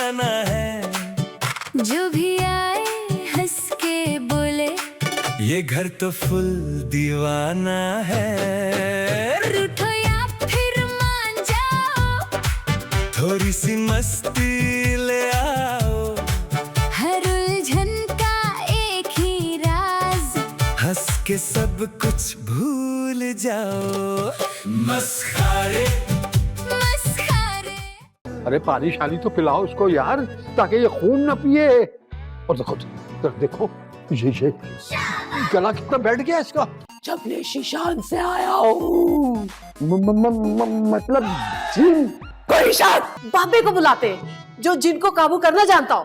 जाना है। जो भी आए हंस के बोले, ये घर तो फुल दीवाना है। रूठो या फिर मान जाओ, थोड़ी सी मस्ती ले आओ, हर उलझन का एक ही राज, हंस के सब कुछ भूल जाओ। मस्खारे मस्खरे। अरे पानी शानी तो पिलाओ उसको यार, ताकि ये खून न पिए। और देखो ये गला कितना बैठ गया इसका। जब ने शीशान से आया हूँ। मतलब जिन। कोई शायद बाबे को बुलाते जो जिन को काबू करना जानता हो।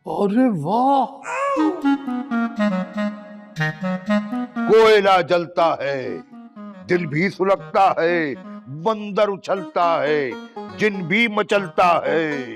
अरे वाह, कोयला जलता है, दिल भी सुलगता है, बंदर उछलता है, जिन भी मचलता है।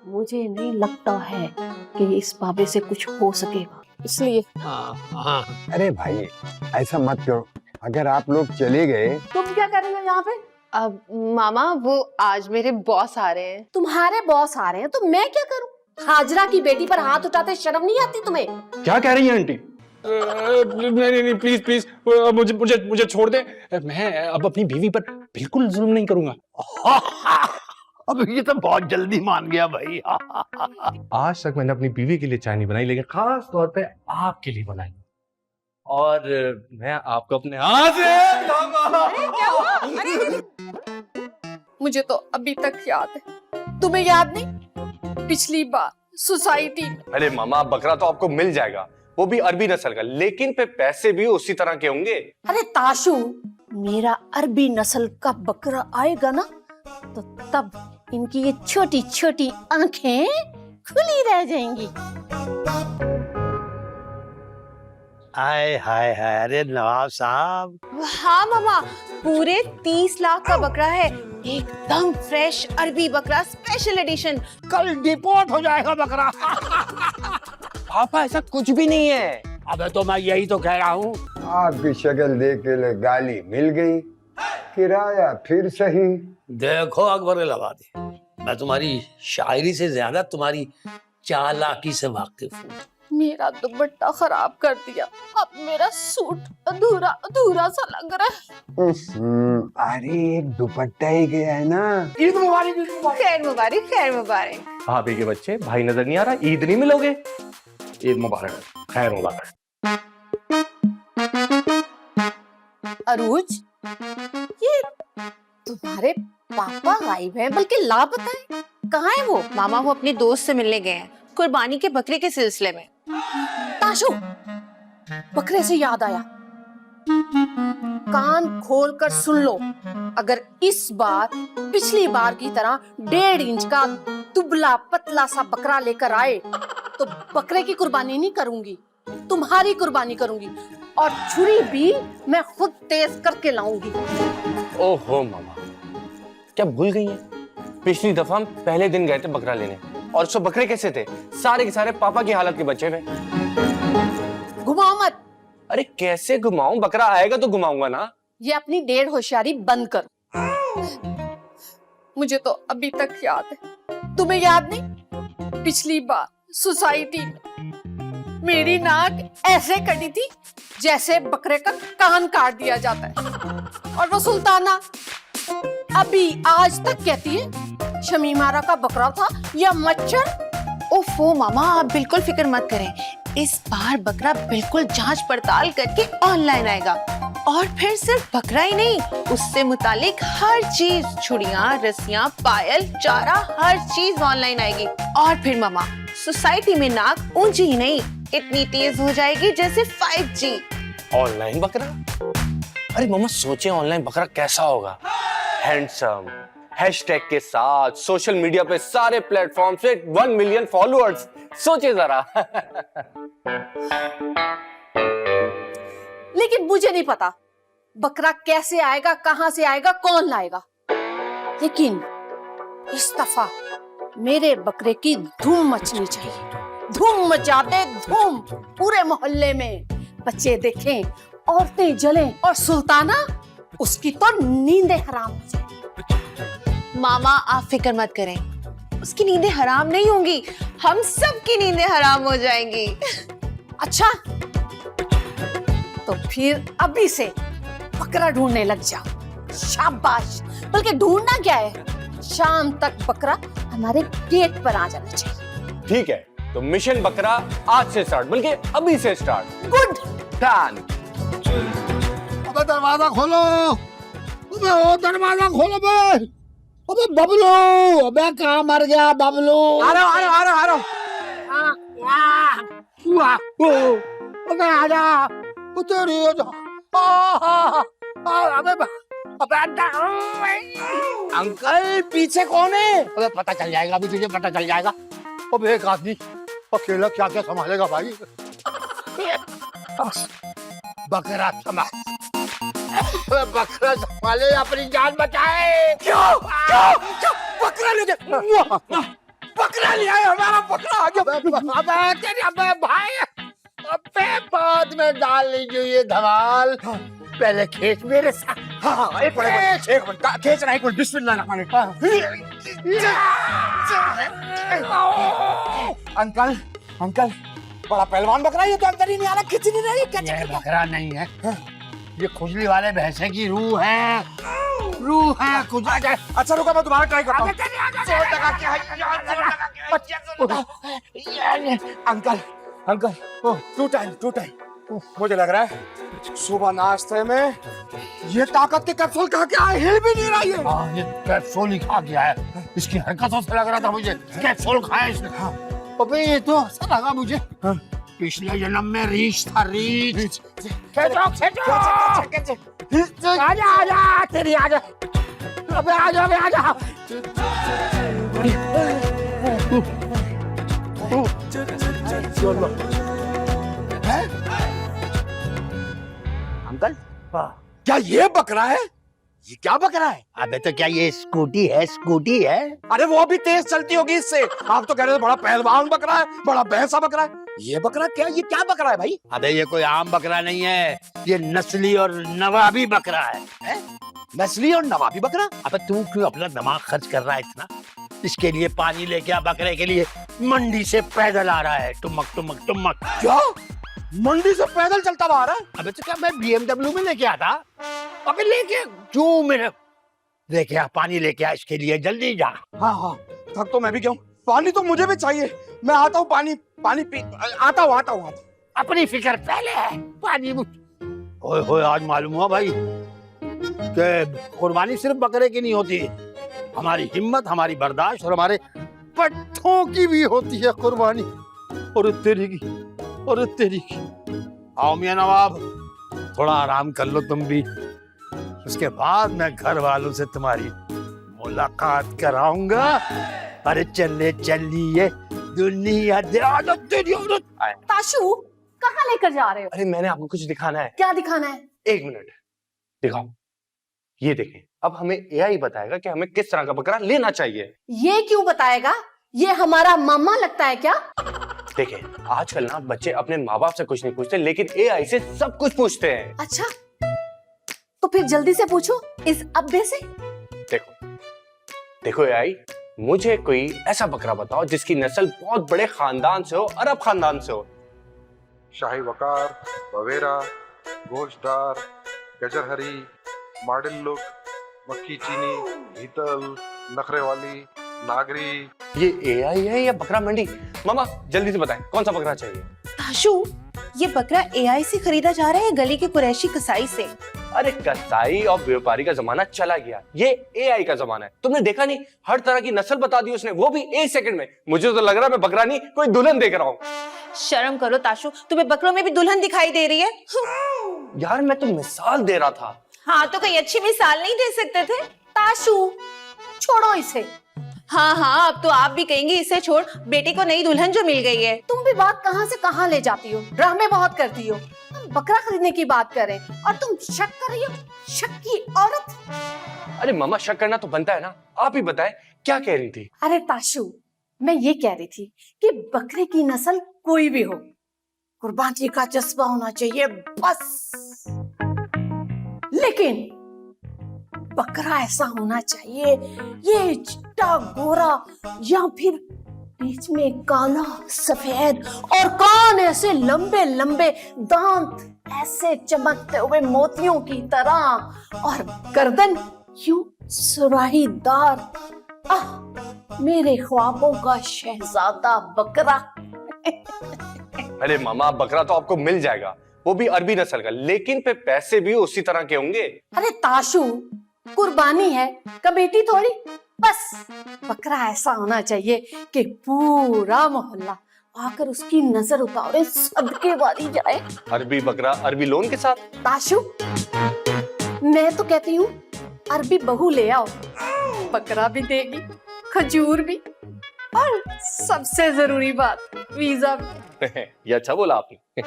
मुझे नहीं लगता है कि इस बाबे से कुछ हो सकेगा, इसलिए। हाँ। अरे भाई ऐसा मत करो, अगर आप लोग चले गए। तुम क्या कर रहे हो यहाँ पे? अब मामा वो आज मेरे बॉस आ रहे हैं। तुम्हारे बॉस आ रहे हैं तो मैं क्या करूँ? हाजरा की बेटी पर हाथ उठाते शर्म नहीं आती तुम्हें? क्या कह रही हैं आंटी? नहीं प्लीज प्लीज मुझे मुझे मुझे छोड़ दे। मैं अब अपनी बीवी पर बिल्कुल जुल्म नहीं करूंगा। अब ये तो बहुत जल्दी मान गया भाई। आज तक मैंने अपनी बीवी के लिए चाय नहीं बनाई, लेकिन खास तौर पे आपके लिए बनाई, और मैं आपको अपने हाथ से। क्या हुआ? अरे मुझे तो अभी तक याद है। तुम्हें याद नहीं? पिछली बार सोसाइटी में। अरे मामा, बकरा तो आपको मिल जाएगा, वो भी अरबी नस्ल का, लेकिन पे पैसे भी उसी तरह के होंगे। अरे ताशु, मेरा अरबी नस्ल का बकरा आएगा ना, तो तब इनकी ये छोटी छोटी आंखें खुली रह जाएंगी। हाय हाय हाय, अरे नवाब साहब। हाँ मामा, पूरे 30 लाख का बकरा है, एकदम फ्रेश अरबी बकरा, स्पेशल एडिशन। कल डिपोर्ट हो जाएगा बकरा। पापा ऐसा कुछ भी नहीं है। अबे तो मैं यही तो कह रहा हूँ। आपकी शक्ल देख के गाली मिल गई, किराया फिर सही। देखो अकबर लवादी, मैं तुम्हारी शायरी से ज्यादा तुम्हारी चालाकी से वाकिफ हूँ। मेरा दुपट्टा खराब कर दिया, अब मेरा सूट अधूरा अधूरा सा लग रहा है। अरे एक दुपट्टा ही गया है ना। ईद मुबारक, ईद मुबारक। खैर मुबारक, खैर मुबारक। भाभी के बच्चे, भाई नजर नहीं आ रहा, ईद नहीं मिलोगे? ईद मुबारक, खैर मुबारक। अरूज, ये तुम्हारे पापा गायब हैं, बल्कि लापता है। कहाँ है वो? मामा वो अपने दोस्त से मिलने गए हैं, कुर्बानी के बकरे के सिलसिले में। ताशु, बकरे से याद आया, कान खोल कर सुन लो। अगर इस बार पिछली बार की तरह 1.5 इंच का दुबला पतला सा बकरा लेकर आए तो बकरे की कुर्बानी नहीं करूंगी, तुम्हारी कुर्बानी करूंगी, और छुरी भी मैं खुद तेज करके लाऊंगी। ओहो मामा, क्या भूल गई हैं? पिछली दफा हम पहले दिन गए थे बकरा लेने, और उसमें बकरे कैसे थे? सारे के सारे पापा की हालत के बच्चे थे। घुमाओ मत। अरे कैसे घुमाऊं? बकरा आएगा तो घुमाऊंगा ना। ये अपनी 1.5 होशियारी बंद करो। मुझे तो अभी तक याद है। तुम्हें याद नहीं? पिछली बार सोसाइटी में मेरी नाक ऐसे कटी थी जैसे बकरे का कान काट दिया जाता है, और वो सुल्ताना अभी आज तक कहती है शमीमारा का बकरा था या मच्छर। ओफो मामा, आप बिल्कुल फिक्र मत करें, इस बार बकरा बिल्कुल जांच पड़ताल करके ऑनलाइन आएगा, और फिर सिर्फ बकरा ही नहीं, उससे मुतालिक हर चीज, छुड़ियां, रस्सियां, पायल, चारा, हर चीज ऑनलाइन आएगी। और फिर मामा, सोसाइटी में नाक ऊंची ही नहीं, इतनी तेज हो जाएगी जैसे 5G। ऑनलाइन बकरा? अरे मामा सोचे ऑनलाइन बकरा कैसा होगा? हैंडसम, हैशटैग के साथ, सोशल मीडिया पे सारे प्लेटफॉर्म पे 1 मिलियन फॉलोअर्स। सोचे जरा। लेकिन मुझे नहीं पता बकरा कैसे आएगा, कहां से आएगा, कौन लाएगा, लेकिन इस दफा मेरे बकरे की धूम मचनी चाहिए। धूम मचा दे, धूम, पूरे मोहल्ले में बच्चे देखें, औरतें जलें, और सुल्ताना उसकी तो नींदें हराम हो जाए। मामा आप फिक्र मत करें, उसकी नींदें हराम नहीं होंगी, हम सब की नींदें हराम हो जाएंगी। अच्छा, तो फिर अभी से बकरा ढूंढने लग जाओ। शाबाश। बल्कि ढूंढना क्या है, शाम तक बकरा हमारे गेट पर आ जाना चाहिए। ठीक है, तो मिशन बकरा आज से स्टार्ट, बल्कि अभी से स्टार्ट। गुड। डन। अबे दरवाजा खोलो, अबे ओ दरवाजा खोलो बे। अबे बबलू, अबे कहाँ मर गया बबलू? आ रहा हूँ। अबे आजा, उतरी आजा। अबे अंकल पीछे कौन है? अबे पता चल जाएगा, अभी तुझे पता चल जाएगा। अबे एक आदमी अकेला क्या क्या संभालेगा भाई? बकरा संभाल, बकरा संभाले, अपनी जान बचाए। क्यों? बकरा ले दे। बकरा ले आए, हमारा बकरा आ गया। अबे तेरी, अबे भाई, अबे बाद में डाल लीजिए ये धमाल, पहले खींच मेरे साथ। हाँ, एक मिनट, खींच रहा, एक मिनट, बिस्मिल्लाह रहमान अंकल, बड़ा पहलवान बकरा, ये तो अंदर ही नहीं आ रहा, खींच नहीं रही। ये बकरा नहीं है, ये खुजली वाले भैंसे की रूह है, रूह है खुजला जाए। अच्छा रुको, मैं तुम्हारा ट्राई करता हूँ। Uncle, two time. मुझे लग रहा है सुबह नाश्ते में ये ताकत के कैप्सूल खा के आए, हिल भी नहीं रहा ये। हाँ, ये कैप्सूल ही खा गया है, इसकी हरकतों से लग रहा था मुझे कैप्सूल खाया इसने। अबे ये तो ऐसा लगा मुझे पिछले जन्म में रीछ था, रीछ। आजा तेरी, आजा, अबे आजा। अंकल, क्या ये बकरा है? ये क्या बकरा है? अबे तो क्या ये स्कूटी है? अरे वो भी तेज चलती होगी इससे। आप तो कह रहे थे बड़ा पहलवान बकरा है, बड़ा भैंसा बकरा है। ये बकरा क्या, ये क्या बकरा है भाई? अबे ये कोई आम बकरा नहीं है, ये नस्ली और नवाबी बकरा है? नस्ली और नवाबी बकरा? अबे तू क्यों अपना दिमाग खर्च कर रहा है इतना? इसके लिए पानी लेके आ, बकरे के लिए मंडी से पैदल आ रहा है, टुमक। क्या मंडी से पैदल चलता हुआ आ रहा है? अबे तो क्या मैं BMW में लेके आता? अबे लेके क्यों मेरे, लेके आ, पानी लेके आ इसके लिए, जल्दी जा। हाँ, थक तो मैं भी क्यों, पानी तो मुझे भी चाहिए। मैं आता हूँ, पानी पी, आता हूँ। अपनी फिक्र पहले है, पानी। ओए आज मालूम हुआ भाई कि कुर्बानी सिर्फ बकरे की नहीं होती, हमारी हिम्मत, हमारी बर्दाश्त और हमारे पट्ठों की भी होती है कुर्बानी। और तेरी की। आओ मियां नवाब, थोड़ा आराम कर लो तुम भी, उसके बाद मैं घर वालों से तुम्हारी मुलाकात कराऊंगा। अरे चलिए दुनिया तेरी औरत। ताशु, कहाँ लेकर जा रहे हो? अरे मैंने आपको कुछ दिखाना है। क्या दिखाना है? एक मिनट, दिखाओ। ये देखें, अब हमें AI बताएगा कि हमें किस तरह का बकरा लेना चाहिए। ये क्यों बताएगा? ये हमारा मामा लगता है क्या? देखिए, आजकल ना बच्चे अपने माँ बाप से कुछ नहीं पूछते, लेकिन AI से सब कुछ पूछते हैं। अच्छा, तो फिर जल्दी से पूछो इस अब्बे से। देखो AI, मुझे कोई ऐसा बकरा बताओ जिसकी नस्ल बहुत बड़े खानदान से हो, अरब खानदान से हो। शाही वकार, बवेरा, गोश्तदार, गजरहरी, मॉडर्न लुक, मक्खी चीनी, भीतल, नखरे वाली, नागरी। ये AI है या बकरा मंडी? मामा जल्दी से बताएं, कौन सा बकरा चाहिए? ताशु, ये बकरा AI से खरीदा जा रहा है, गली के कुरैशी कसाई से। अरे कसाई और व्यापारी का जमाना चला गया, ये AI का जमाना है। तुमने देखा नहीं, हर तरह की नस्ल बता दी उसने, वो भी 1 सेकंड में। मुझे तो लग रहा है मैं बकरा नहीं, कोई दुल्हन देख रहा हूँ। शर्म करो ताशु, तुम्हें बकरों में भी दुल्हन दिखाई दे रही है? यार मैं तो मिसाल दे रहा था। हाँ, तो कहीं अच्छी मिसाल नहीं दे सकते थे? ताशु, छोड़ो इसे। हाँ, अब तो आप भी कहेंगे इसे छोड़, बेटी को नई दुल्हन जो मिल गई है। तुम भी बात कहाँ से कहाँ ले जाती हो, ड्रामे बहुत करती हो। हम बकरा खरीदने की बात करें और तुम शक कर रही हो, शक की औरत। अरे मामा, शक करना तो बनता है ना, आप ही बताएं क्या कह रही थी? अरे ताशु, मैं ये कह रही थी कि बकरे की नस्ल कोई भी हो, कुर्बानी का जज्बा होना चाहिए बस। लेकिन बकरा ऐसा होना चाहिए, ये चिट्टा गोरा या फिर बीच में काला सफेद और कान ऐसे लंबे लंबे, दांत ऐसे चमकते हुए मोतियों की तरह और गर्दन यूं सुराहीदार। मेरे ख्वाबों का शहजादा बकरा। अरे मामा, बकरा तो आपको मिल जाएगा, वो भी अरबी नस्ल का, लेकिन पे पैसे भी उसी तरह के होंगे। अरे ताशु, कुर्बानी है, कमेटी थोड़ी। बस बकरा ऐसा होना चाहिए कि पूरा मोहल्ला आकर उसकी नजर उतारे, सदके वाली जाए। अरबी बकरा अरबी लोन के साथ। ताशु, मैं तो कहती हूँ अरबी बहू ले आओ, बकरा भी देगी, खजूर भी, और सबसे जरूरी बात वीजा भी। ये अच्छा बोला आपने।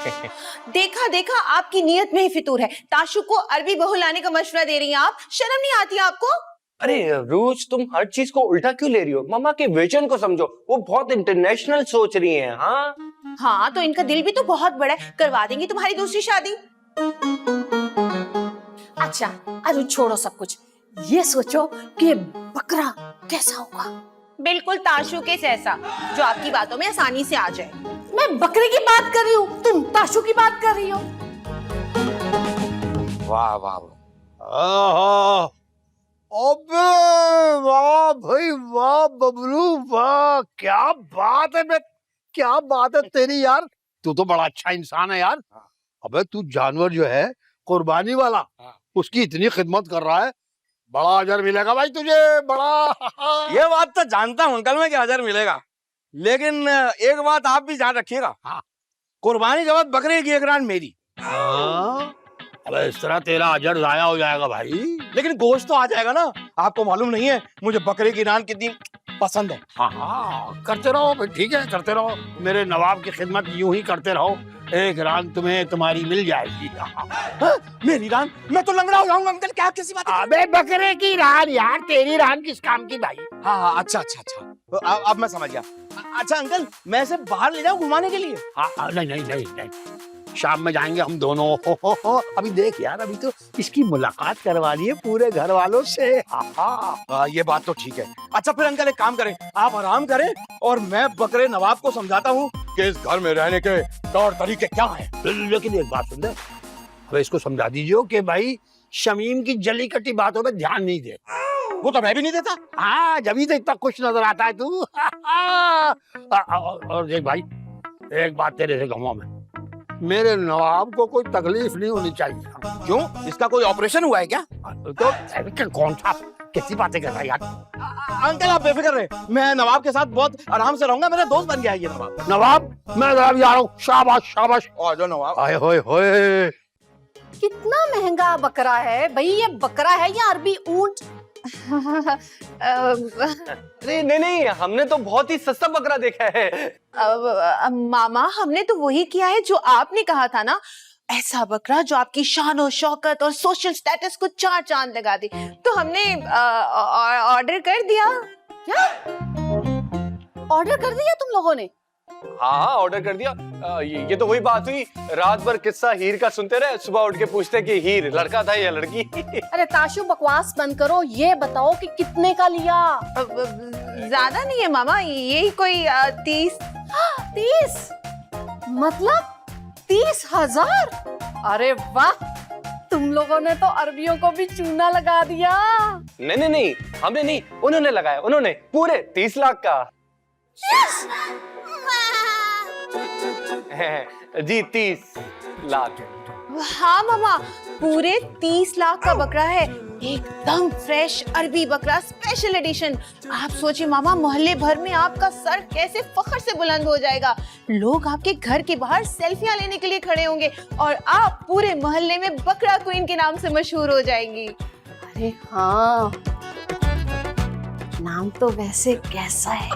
देखा देखा, आपकी नीयत में ही फितूर है। ताशु को अरबी बहू लाने का मशवरा दे रही हैं आप, शर्म नहीं आती आपको? अरे रोज तुम हर चीज को उल्टा क्यों ले रही हो? मामा के विजन को समझो, वो बहुत इंटरनेशनल सोच रही हैं। हाँ, तो इनका दिल भी तो बहुत बड़ा है, करवा देंगी तुम्हारी दूसरी शादी। अच्छा, अरे छोड़ो सब कुछ, ये सोचो कि बकरा कैसा होगा। बिल्कुल ताशु के जैसा, जो आपकी बातों में आसानी से आ जाए। मैं बकरे की बात कर रही हूँ, तुम ताशु की बात कर रही हो। वाह वाह वाह, अबे वाह भाई वाह बबलू वाह, क्या बात है बे, क्या बात है तेरी यार, तू तो बड़ा अच्छा इंसान है यार। अबे तू जानवर जो है कुर्बानी वाला, उसकी इतनी खिदमत कर रहा है, बड़ा अजर मिलेगा भाई तुझे, बड़ा। ये बात तो जानता हूँ अंकल मैं कि अजर मिलेगा, लेकिन एक बात आप भी ध्यान रखिएगा, कुर्बानी के बाद बकरे की एक रान मेरी। अबे इस तरह तेरा अजर जाया हो जाएगा भाई। लेकिन गोश्त तो आ जाएगा ना, आपको मालूम नहीं है मुझे बकरे की रान कितनी पसंद है। हाँ करते रहो भाई, ठीक है करते रहो, मेरे नवाब की खिदमत यूं ही करते रहो, एक रान तुम्हें तुम्हारी मिल जाएगी। मेरी रान? मैं तो लंगड़ा हो जाऊंगा अंकल, क्या किसी बात? अबे बकरे की रान यार, तेरी रान किस काम की भाई? हाँ अच्छा अच्छा अच्छा, अब मैं समझ गया। अच्छा अंकल, मैं इसे बाहर ले जाऊं घुमाने के लिए? हाँ नहीं नहीं नहीं नहीं, शाम में जाएंगे हम दोनों। हो अभी देख यार, अभी तो इसकी मुलाकात करवा ली है पूरे घर वालों से। ये बात तो ठीक है। अच्छा फिर अंकल एक काम करें, आप आराम करें और मैं बकरे नवाब को समझाता हूँ कि इस घर में रहने के तौर तरीके क्या हैं। लेकिन एक बात सुन दे, अबे इसको समझा दीजिए कि भाई शमीम की जली कटी बातों में ध्यान नहीं दे। वो तो मैं भी नहीं देता। हाँ, जब ही तो इतना खुश नजर आता है तू। और देख भाई, एक बात तेरे से कहूँगा मैं, मेरे नवाब को कोई तकलीफ नहीं होनी चाहिए। क्यों, इसका कोई ऑपरेशन हुआ है क्या? तो कौन सा, कैसी बातें कर रहा है यार? अंकल आप बेफिक्र रहे, मैं नवाब के साथ बहुत आराम से रहूंगा, मेरा दोस्त बन गया है ये नवाब। नवाब, मैं जा रहा हूँ, शाबाश शाबाश। आ जाओ नवाब। आए होए होए, कितना महंगा बकरा है भाई, ये बकरा है या अरबी ऊंट? अरे नहीं नहीं, हमने तो बहुत ही सस्ता बकरा देखा है। मामा हमने तो वही किया है जो आपने कहा था ना, ऐसा बकरा जो आपकी शान और शौकत और सोशल स्टेटस को चार चांद लगा दे, तो हमने ऑर्डर कर दिया। क्या ऑर्डर कर दिया तुम लोगों ने? हाँ ऑर्डर कर दिया। ये तो वही बात हुई, रात भर किस्सा हीर का सुनते रहे, सुबह उठ के पूछते कि हीर लड़का था या लड़की। अरे ताशु बकवास बंद करो, ये बताओ कि कितने का लिया? ज्यादा नहीं है मामा, यही कोई 30 मतलब 30,000? अरे वाह, तुम लोगों ने तो अरबियों को भी चूना लगा दिया। नहीं नहीं नहीं, हमने नहीं, उन्होंने लगाया, उन्होंने पूरे 30 लाख का। यस! जी 30 लाख। हाँ मामा, पूरे 30 लाख का बकरा है, एकदम फ्रेश अरबी बकरा, स्पेशल एडिशन। आप सोचिए मामा, मोहल्ले भर में आपका सर कैसे फख्र से बुलंद हो जाएगा, लोग आपके घर के बाहर सेल्फियां लेने के लिए खड़े होंगे और आप पूरे मोहल्ले में बकरा क्वीन के नाम से मशहूर हो जाएंगी। अरे हाँ, नाम तो वैसे कैसा है,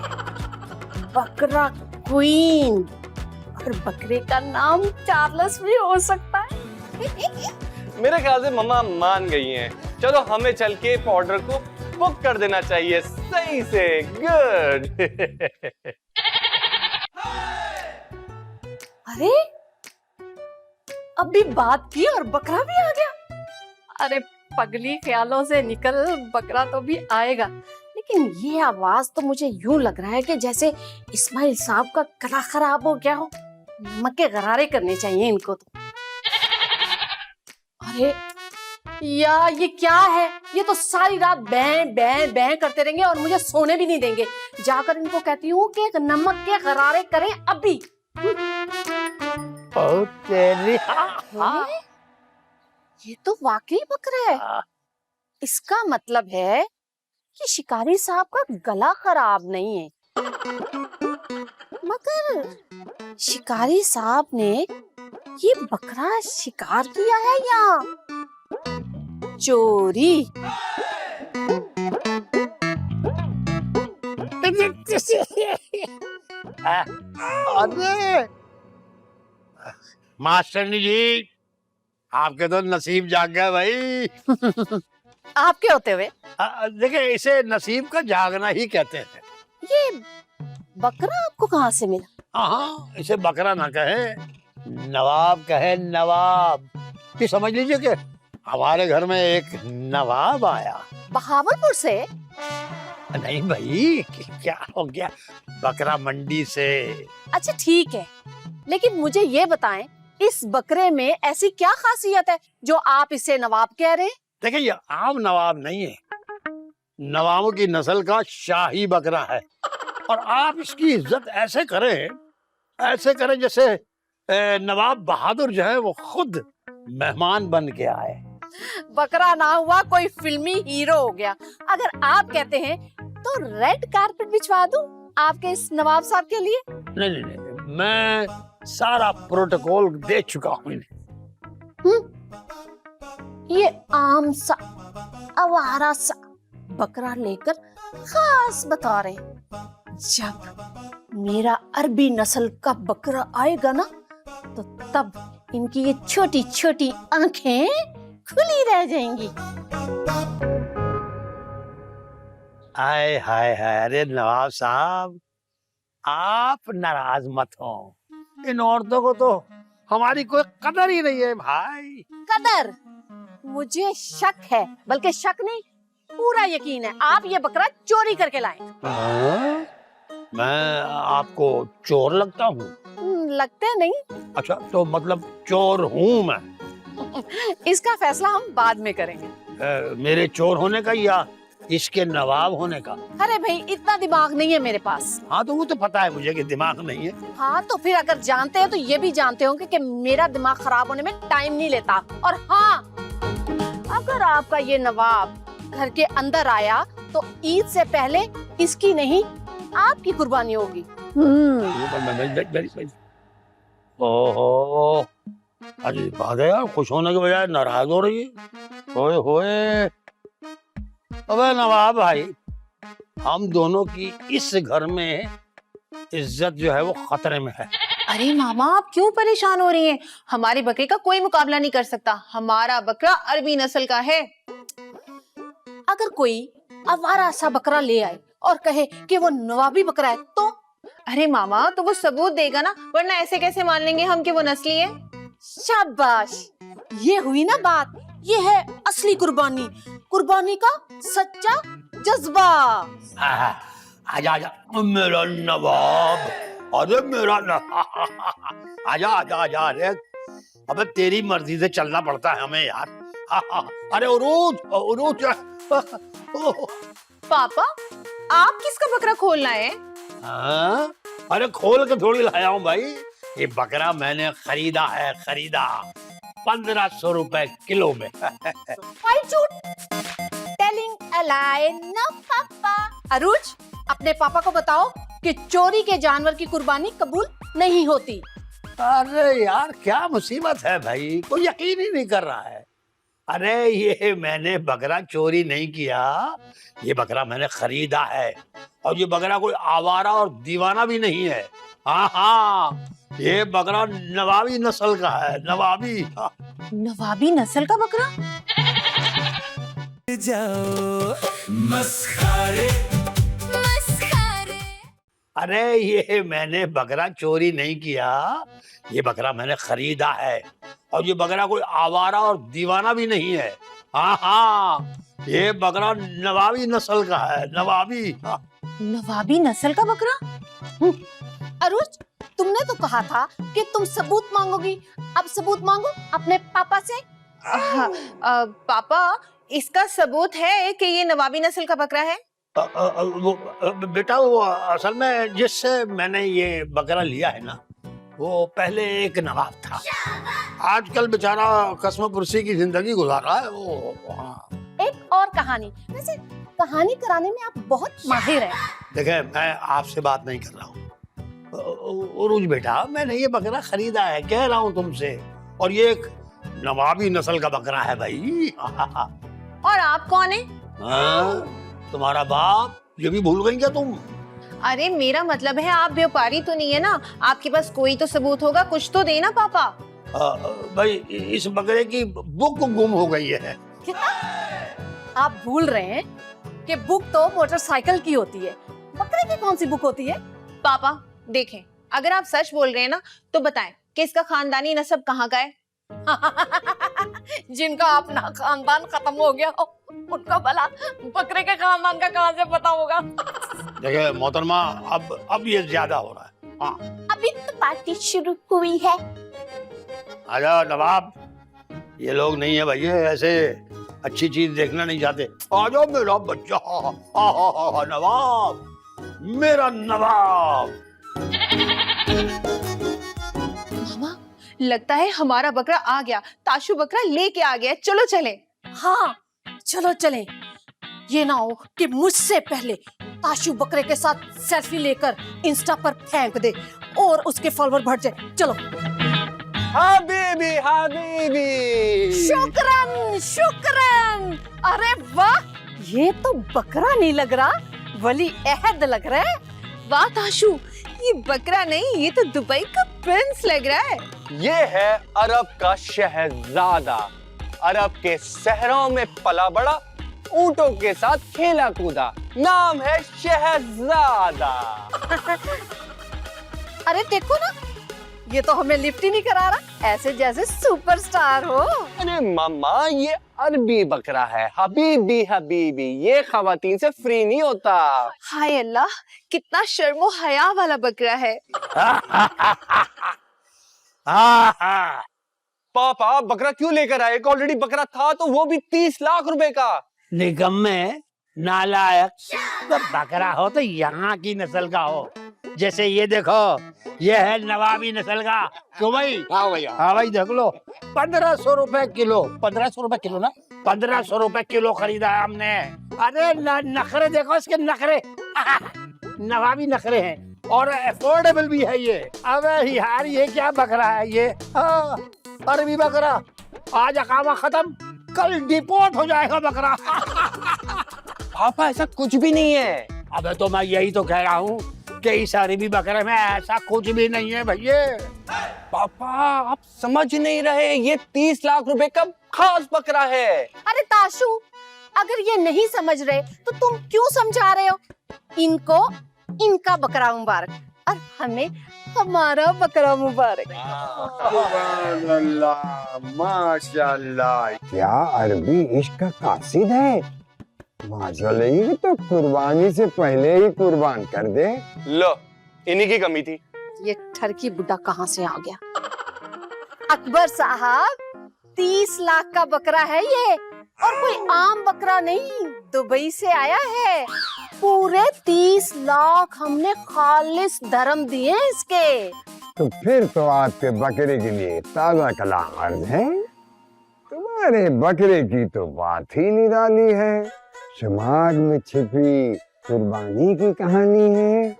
बकरा क्वीन, और बकरे का नाम चार्ल्स भी हो सकता है। मेरे ख्याल से मम्मा मान गई हैं। चलो हमें चल के ऑर्डर को बुक कर देना चाहिए सही से। गुड। अरे अभी बात की और बकरा भी आ गया। अरे पगली ख्यालों से निकल, बकरा तो भी आएगा। लेकिन ये आवाज तो मुझे यूं लग रहा है कि जैसे इस्माइल साहब का गला खराब हो गया हो। नमक के गरारे करने चाहिए इनको तो। अरे यार ये क्या है? ये तो सारी रात बैं बैं बैं करते रहेंगे और मुझे सोने भी नहीं देंगे। जाकर इनको कहती हूँ कि नमक के गरारे करें अभी। ये तो वाकई बकरा है। इसका मतलब है कि शिकारी साहब का गला खराब नहीं है, मगर शिकारी साहब ने ये बकरा शिकार किया है या चोरी? अरे मास्टरनी जी, आपके तो नसीब जाग गया भाई। आपके होते हुए? देखिए, इसे नसीब का जागना ही कहते हैं। ये बकरा आपको कहाँ से मिला? हाँ, इसे बकरा ना कहे, नवाब कहे, नवाब। ये समझ लीजिए कि हमारे घर में एक नवाब आया। बहावलपुर से? नहीं भाई, क्या हो गया, बकरा मंडी से। अच्छा ठीक है, लेकिन मुझे ये बताएं, इस बकरे में ऐसी क्या खासियत है जो आप इसे नवाब कह रहे हैं? देखिए, ये आम नवाब नहीं है, नवाबों की नस्ल का शाही बकरा है। और आप इसकी इज्जत ऐसे करें जैसे नवाब बहादुर जो है वो खुद मेहमान बन के आए। बकरा ना हुआ कोई फिल्मी हीरो हो गया। अगर आप कहते हैं तो रेड कारपेट बिछवा दूं आपके इस नवाब साहब के लिए? नहीं, मैं सारा प्रोटोकॉल दे चुका हूँ इन्हें। ये आम सा आवारा सा बकरा लेकर खास बता रहे हैं। जब मेरा अरबी नस्ल का बकरा आएगा ना, तो तब इनकी ये छोटी छोटी आंखें खुली रह जाएंगी। हाय हाय हाय, अरे नवाब साहब, आप नाराज मत हो। इन औरतों को तो हमारी कोई कदर ही नहीं है भाई। कदर? मुझे शक है, बल्कि शक नहीं, पूरा यकीन है आप ये बकरा चोरी करके लाए। मैं आपको चोर लगता हूँ? लगते नहीं। अच्छा, तो मतलब चोर हूँ मैं? इसका फैसला हम बाद में करेंगे। मेरे चोर होने का या इसके नवाब होने का? अरे भाई, इतना दिमाग नहीं है मेरे पास। हाँ, तो वो तो पता है मुझे कि दिमाग नहीं है। हाँ, तो फिर अगर जानते हैं तो ये भी जानते होंगे कि मेरा दिमाग खराब होने में टाइम नहीं लेता। और हाँ, अगर आपका ये नवाब घर के अंदर आया तो ईद से पहले इसकी नहीं आपकी कुर्बानी होगी। ओहो, अरे बात है यार, खुश होने के बजाय नाराज हो रही है। होए होए, अबे नवाब भाई, हम दोनों की इस घर में इज्जत जो है वो खतरे में है। अरे मामा, आप क्यों परेशान हो रही हैं? हमारे बकरे का कोई मुकाबला नहीं कर सकता। हमारा बकरा अरबी नस्ल का है। अगर कोई आवारा सा बकरा ले आए और कहे कि वो नवाबी बकरा है तो? अरे मामा, तो वो सबूत देगा ना, वरना ऐसे कैसे मान लेंगे हम कि वो नस्ली है? शाबाश, ये हुई ना बात। ये है असली कुर्बानी, कुर्बानी का सच्चा जज्बा। आजा आजा मेरा नवाब, अरे मेरा नवाब, आजा आजा आजा। अरे अबे, तेरी मर्जी से चलना पड़ता है हमें यार। अरे उरूज उरूज। पापा, आप किसका बकरा खोलना है? अरे खोल के थोड़ी लाया हूँ भाई, ये बकरा मैंने खरीदा है, खरीदा 1500 रुपए किलो में। टेलिंग अ लाई, नो पापा। अरुज, अपने पापा को बताओ कि चोरी के जानवर की कुर्बानी कबूल नहीं होती। अरे यार, क्या मुसीबत है भाई, कोई यकीन ही नहीं कर रहा है। अरे ये मैंने बकरा चोरी नहीं किया, ये बकरा मैंने खरीदा है। और ये बकरा कोई आवारा और दीवाना भी नहीं है। हाँ हाँ, ये बकरा नवाबी नस्ल का है, नवाबी। नवाबी नस्ल का बकरा? जाओ मस्खरे। अरे ये मैंने बकरा चोरी नहीं किया, ये बकरा मैंने खरीदा है। और ये बकरा कोई आवारा और दीवाना भी नहीं है। हाँ हाँ, ये बकरा नवाबी नस्ल का है, नवाबी। हाँ। नवाबी नस्ल का बकरा? अरुज, तुमने तो कहा था कि तुम सबूत मांगोगी, अब सबूत मांगो अपने पापा से। पापा, इसका सबूत है कि ये नवाबी नस्ल का बकरा है? बेटा वो असल में जिससे मैंने ये बकरा लिया है ना, वो पहले एक नवाब था। आजकल बेचारा कस्मपुरसी की जिंदगी गुजार रहा है वो। हाँ। एक और कहानी, वैसे कहानी कराने में आप बहुत माहिर हैं। देखे, मैं आपसे बात नहीं कर रहा हूँ उरुज बेटा, मैंने ये बकरा खरीदा है, कह रहा हूँ तुमसे, और ये एक नवाबी नस्ल का बकरा है भाई। और आप कौन है? तुम्हारा बाप, ये भी भूल गई क्या तुम? अरे मेरा मतलब है आप व्यापारी तो नहीं है ना, आपके पास कोई तो सबूत होगा, कुछ तो देना पापा। भाई इस बकरे की बुक गुम हो गई है। आप भूल रहे हैं कि बुक तो मोटरसाइकिल की होती है, बकरे की कौन सी बुक होती है? पापा देखें, अगर आप सच बोल रहे हैं ना तो बताएं कि इसका खानदानी नस्ब कहाँ का है? जिनका अपना खानदान खत्म हो गया हो, उनका भला बकरे के खानदान का कहां से पता होगा? देखिए मोहतरमा, अब ये ज्यादा हो रहा है। हाँ, अभी तो पार्टी शुरू हुई है। आजा नवाब, ये लोग नहीं है भैया, ऐसे अच्छी चीज देखना नहीं चाहते। आ जाओ मेरा बच्चा। नवाब, मेरा नवाब। मामा, लगता है हमारा बकरा आ गया, ताशु बकरा लेके आ गया, चलो चले। हाँ चलो चले, ये ना हो कि मुझसे पहले ताशु बकरे के साथ सेल्फी लेकर इंस्टा पर फेंक दे और उसके फॉलोअर बढ़ जाए। चलो। हबीबी हबीबी, शुक्रान शुक्रान। अरे वाह, ये तो बकरा नहीं लग रहा, वली अहद लग रहा है। वाह ताशु, ये बकरा नहीं, ये तो दुबई का प्रिंस लग रहा है। ये है अरब का शहजादा, अरब के सहरों में पला बड़ा, ऊंटों के साथ खेला कूदा, नाम है शहजादा। अरे देखो ना, ये तो हमें लिफ्ट ही नहीं करा रहा, ऐसे जैसे सुपरस्टार हो। अरे मामा, ये अरबी बकरा है, हबीबी हबीबी, ये खवातीन से फ्री नहीं होता। हाय अल्लाह, कितना शर्मो हया वाला बकरा है। पापा बकरा क्यों लेकर आए? एक ऑलरेडी बकरा था, तो वो भी 30 लाख रुपए का। निकम्मे, नालायक, तो बकरा हो तो यहाँ की नस्ल का हो। जैसे ये देखो, ये है नवाबी नस्ल का। क्यों भाई? हाँ भैया। हाँ भाई, देख लो, 1500 रुपए किलो। 1500 रुपए किलो ना? 1500 रुपए किलो खरीदा है हमने। अरे नखरे देखो इसके, नखरे। नवाबी नखरे हैं और अफोर्डेबल भी है ये। अबे यार, ये क्या बकरा है ये? अरबी बकरा, आज अकामा खत्म, कल डिपोर्ट हो जाएगा बकरा। पापा ऐसा कुछ भी नहीं है। अबे तो मैं यही तो कह रहा हूँ कि इस अरबी बकरे में ऐसा कुछ भी नहीं है भैया। पापा आप समझ नहीं रहे, ये 30 लाख रुपए का खास बकरा है। अरे ताशु, अगर ये नहीं समझ रहे तो तुम क्यों समझा रहे हो? इनको इनका बकरा मुबारक और हमें हमारा बकरा मुबारक। माशाल्लाह, क्या अरबी इश्क का कासिद है। माशाल्लाह, ये तो कुर्बानी से पहले ही कुर्बान कर दे। लो, इन्हीं की कमी थी। ये ठरकी बुड्ढा कहाँ से आ गया? अकबर साहब, 30 लाख का बकरा है ये, और कोई आम बकरा नहीं, दुबई से आया है। पूरे 30 लाख हमने खालिस धर्म दिए इसके। तो फिर तो आपके बकरे के लिए ताजा कलाम अर्ज है। तुम्हारे बकरे की तो बात ही निराली है, समाज में छिपी कुर्बानी की कहानी है।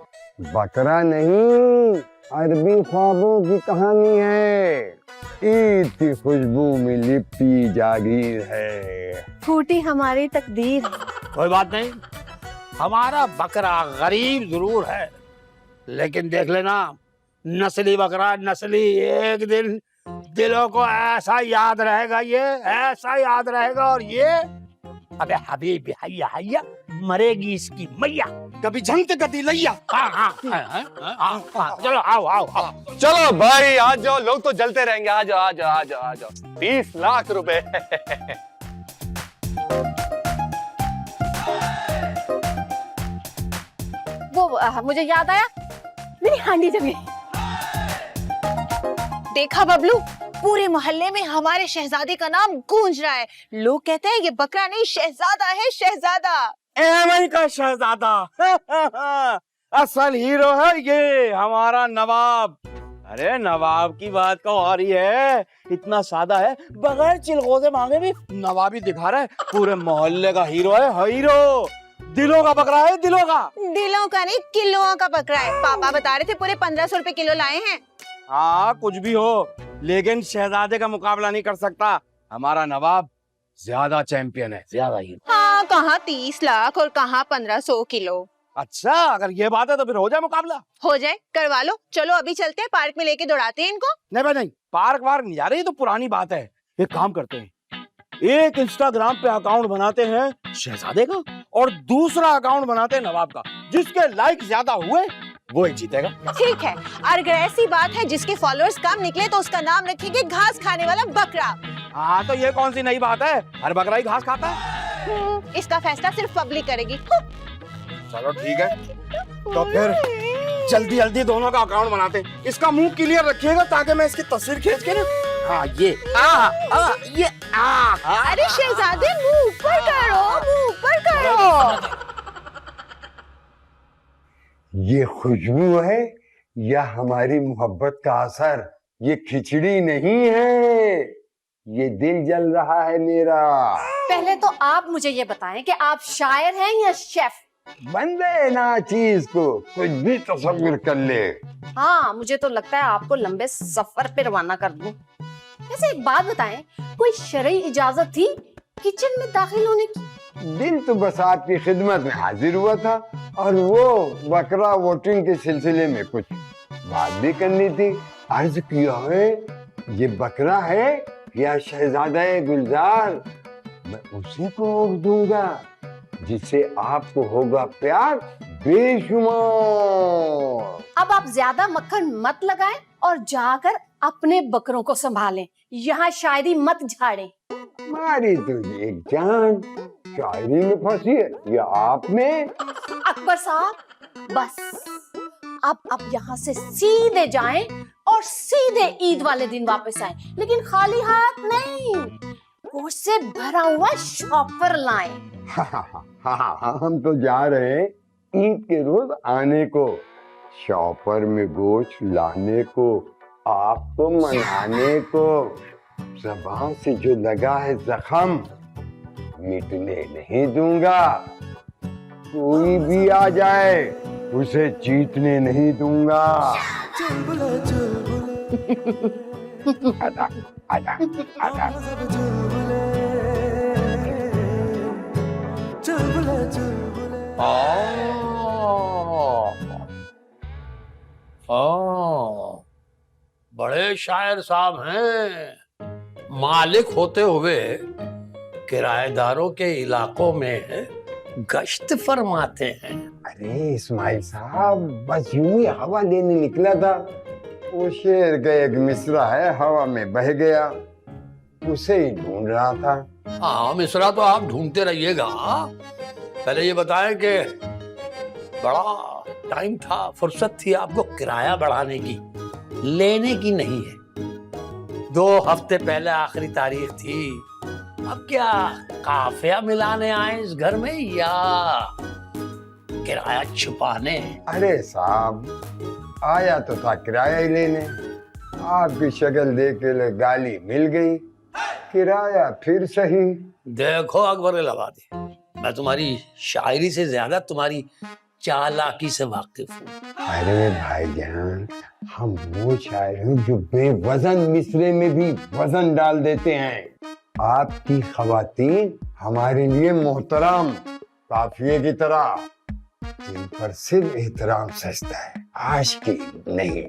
बकरा नहीं, अरबी ख्वाबों की कहानी है। ईद की खुशबू में लिपटी जागीर है, फूटी हमारी तकदीर। कोई बात नहीं, हमारा बकरा गरीब जरूर है, लेकिन देख लेना, नस्ली बकरा, नस्ली। एक दिन दिलों को ऐसा याद रहेगा, ये ऐसा याद रहेगा। और ये, अबे हबीबी हैया हैया, मरेगी इसकी मैया, कभी झंग कभी लैया। चलो आओ आओ आओ। चलो भाई आ जाओ, लोग तो जलते रहेंगे। आ जाओ आ जाओ आ जाओ आ जाओ। 30 लाख रुपए। मुझे याद आया, मेरी हांडी जल गई। देखा बबलू, पूरे मोहल्ले में हमारे शहजादे का नाम गूंज रहा है। लोग कहते हैं ये बकरा नहीं शहजादा है, शहजादा। एमआई का शहजादा असल हीरो है ये हमारा नवाब। अरे नवाब की बात का और ही है, इतना सादा है, बगैर चिलगोजे मांगे भी नवाबी दिखा रहा है। पूरे मोहल्ले का हीरो है, हीरो। दिलों का बकरा है, दिलों का। दिलों का नहीं, किलों का बकरा है। पापा बता रहे थे पूरे 1500 रुपए किलो लाए हैं। हाँ कुछ भी हो, लेकिन शहजादे का मुकाबला नहीं कर सकता। हमारा नवाब ज्यादा चैंपियन है, ज्यादा ही। हाँ, कहाँ 30 लाख और कहाँ 1500 किलो। अच्छा, अगर ये बात है तो फिर हो जाए मुकाबला। हो जाए, करवा लो। चलो अभी चलते हैं, पार्क में लेके दौड़ाते हैं इनको। नहीं भाई नहीं, पार्क वार्क नहीं जा रही, तो पुरानी बात है। एक काम करते हैं, एक इंस्टाग्राम पे अकाउंट बनाते हैं शहजादे का और दूसरा अकाउंट बनाते हैं नवाब का। जिसके लाइक ज्यादा हुए वो ही जीतेगा। ठीक है, और अगर ऐसी बात है जिसके फॉलोअर्स कम निकले तो उसका नाम रखेंगे घास खाने वाला बकरा। हाँ तो ये कौन सी नई बात है, हर बकरा ही घास खाता है। इसका फैसला सिर्फ पब्लिक करेगी। चलो ठीक है, तो फिर जल्दी जल्दी दोनों का अकाउंट बनाते हैं। इसका मुंह क्लियर रखिएगा ताकि मैं इसकी तस्वीर खींच के ना, हाँ ये ये अरे शहजादे, मुंह ऊपर करो, मुंह ऊपर करो। ये खुशबू है या हमारी मोहब्बत का असर? ये खिचड़ी नहीं है, ये दिल जल रहा है मेरा। पहले तो आप मुझे ये बताएं कि आप शायर हैं या शेफ? बंदे ना चीज को कुछ भी तस्वीर कर ले। हाँ, मुझे तो लगता है आपको लंबे सफर पे रवाना कर दूं। वैसे एक बात बताएं, कोई शरई इजाजत थी किचन में दाखिल होने की? दिल तो बस आपकी खिदमत में हाजिर हुआ था, और वो बकरा वोटिंग के सिलसिले में कुछ बात भी करनी थी। अर्ज किया है, ये बकरा है या शहजादा गुलजार? मैं उसी को वोट दूंगा जिससे आपको होगा प्यार बेशुमार। अब आप ज्यादा मक्खन मत लगाएं और जाकर अपने बकरों को संभालें, यहाँ शायरी मत झाड़ें। मारी तो एक जान शायरी में फंसी है या आप में? अकबर साहब, बस अब यहाँ से सीधे जाएं और सीधे ईद वाले दिन वापस आएं, लेकिन खाली हाथ नहीं, गोश्त से भरा हुआ शॉपर लाएं। हाँ, हम तो जा रहे हैं ईद के रोज आने को, शॉपर में गोश्त लाने को, आपको मनाने को। ज़बान से जो लगा है जख्म मिटने नहीं दूंगा। कोई भी आ जाए उसे जीतने नहीं दूंगा। आजा, आजा, आजा। बड़े शायर साहब हैं, मालिक होते हुए किराएदारों के इलाकों में गश्त फरमाते हैं। अरे इस्माइल साहब, बस यूं ही हवा लेने निकला था, वो शेर का एक मिसरा है हवा में बह गया, उसे ही ढूंढ रहा था। हाँ, मिसरा तो आप ढूंढते रहिएगा। पहले ये बताएं कि बड़ा टाइम था, फुर्सत थी आपको किराया बढ़ाने की, लेने की नहीं है। 2 हफ्ते पहले आखिरी तारीख थी। अब क्या काफिया मिलाने आए इस घर में या किराया छुपाने? अरे साहब, आया तो था किराया ही लेने, आपकी शक्ल देख के गाली मिल गई, किराया फिर सही। देखो अकबर इलाहाबादी, मैं तुम्हारी शायरी से ज्यादा तुम्हारी चालाकी से वाकिफ हूँ। अरे भाईजान, हम वो शायर हैं जो बेवजन मिसरे में भी वजन डाल देते हैं। आपकी खवातीन हमारे लिए मोहतरम काफिये की तरह, जिन पर सिर्फ एहतराम सजता है, आशिकी नहीं।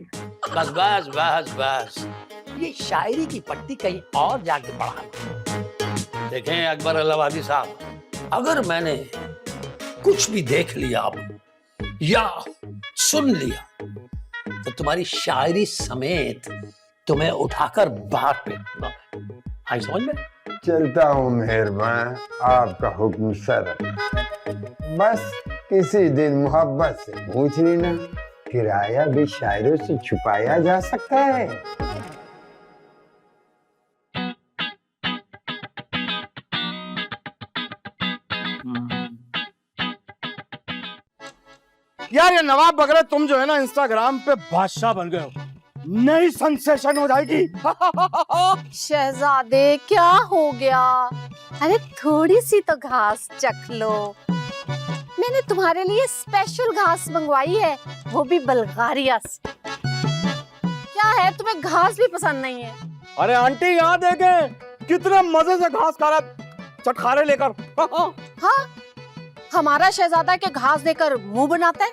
बस बस बस बस, ये शायरी की पट्टी कहीं और जाके बढ़ा। देखें अकबर इलाहाबादी साहब, अगर मैंने कुछ भी देख लिया अब या सुन लिया तो तुम्हारी शायरी समेत तुम्हें उठाकर बाहर फेंकूंगा। हाँ, समझ में? चलता हूँ मेहरबान, आपका हुक्म सर। बस किसी दिन मोहब्बत से पूछ लेना, किराया भी शायरों से छुपाया जा सकता है। यार ये नवाब बकरा, तुम जो है ना इंस्टाग्राम पे बादशाह बन गए हो, नई सेंसेशन हो जाएगी। शहजादे क्या हो गया? अरे थोड़ी सी तो घास चख लो। मैंने तुम्हारे लिए स्पेशल घास मंगवाई है, वो भी बल्गारिया से। क्या है, तुम्हें घास भी पसंद नहीं है? अरे आंटी यहाँ देखें, कितने मजे से घास खा रहा, चटखारे लेकर। हाँ, हमारा शहजादा के घास देकर मुंह बनाता है,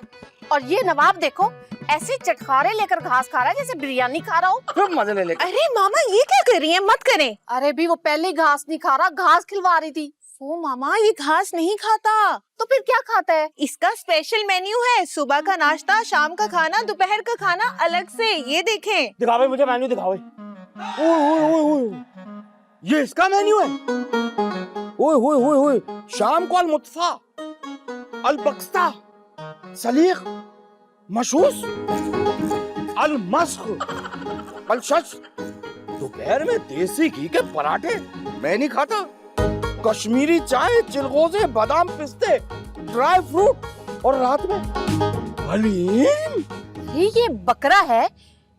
और ये नवाब देखो ऐसे चटखारे लेकर घास खा रहा है जैसे बिरयानी खा रहा हो। खूब मजे ले लेकर। अरे मामा ये क्या कर रही हैं? मत करें। अरे भी वो पहले घास नहीं खा रहा, घास खिलवा रही थी। ओ मामा ये घास नहीं खाता। तो फिर क्या खाता है? इसका स्पेशल मेन्यू है, सुबह का नाश्ता, शाम का खाना, दोपहर का खाना अलग से। ये देखें। दिखाओ मुझे मेन्यू, दिखाओ। ये इसका मेन्यू है। ओए होए होए होए, शाम को अल-मुत्फा, अल-बक्स्ता, सलीख, मशूस, अल-मस्ख, अल-शश। दोपहर में देसी घी के पराठे मैं नहीं खाता। कश्मीरी चाय, चिलगोजे, बादाम, पिस्ते, ड्राई फ्रूट, और रात में हलीम। ये बकरा है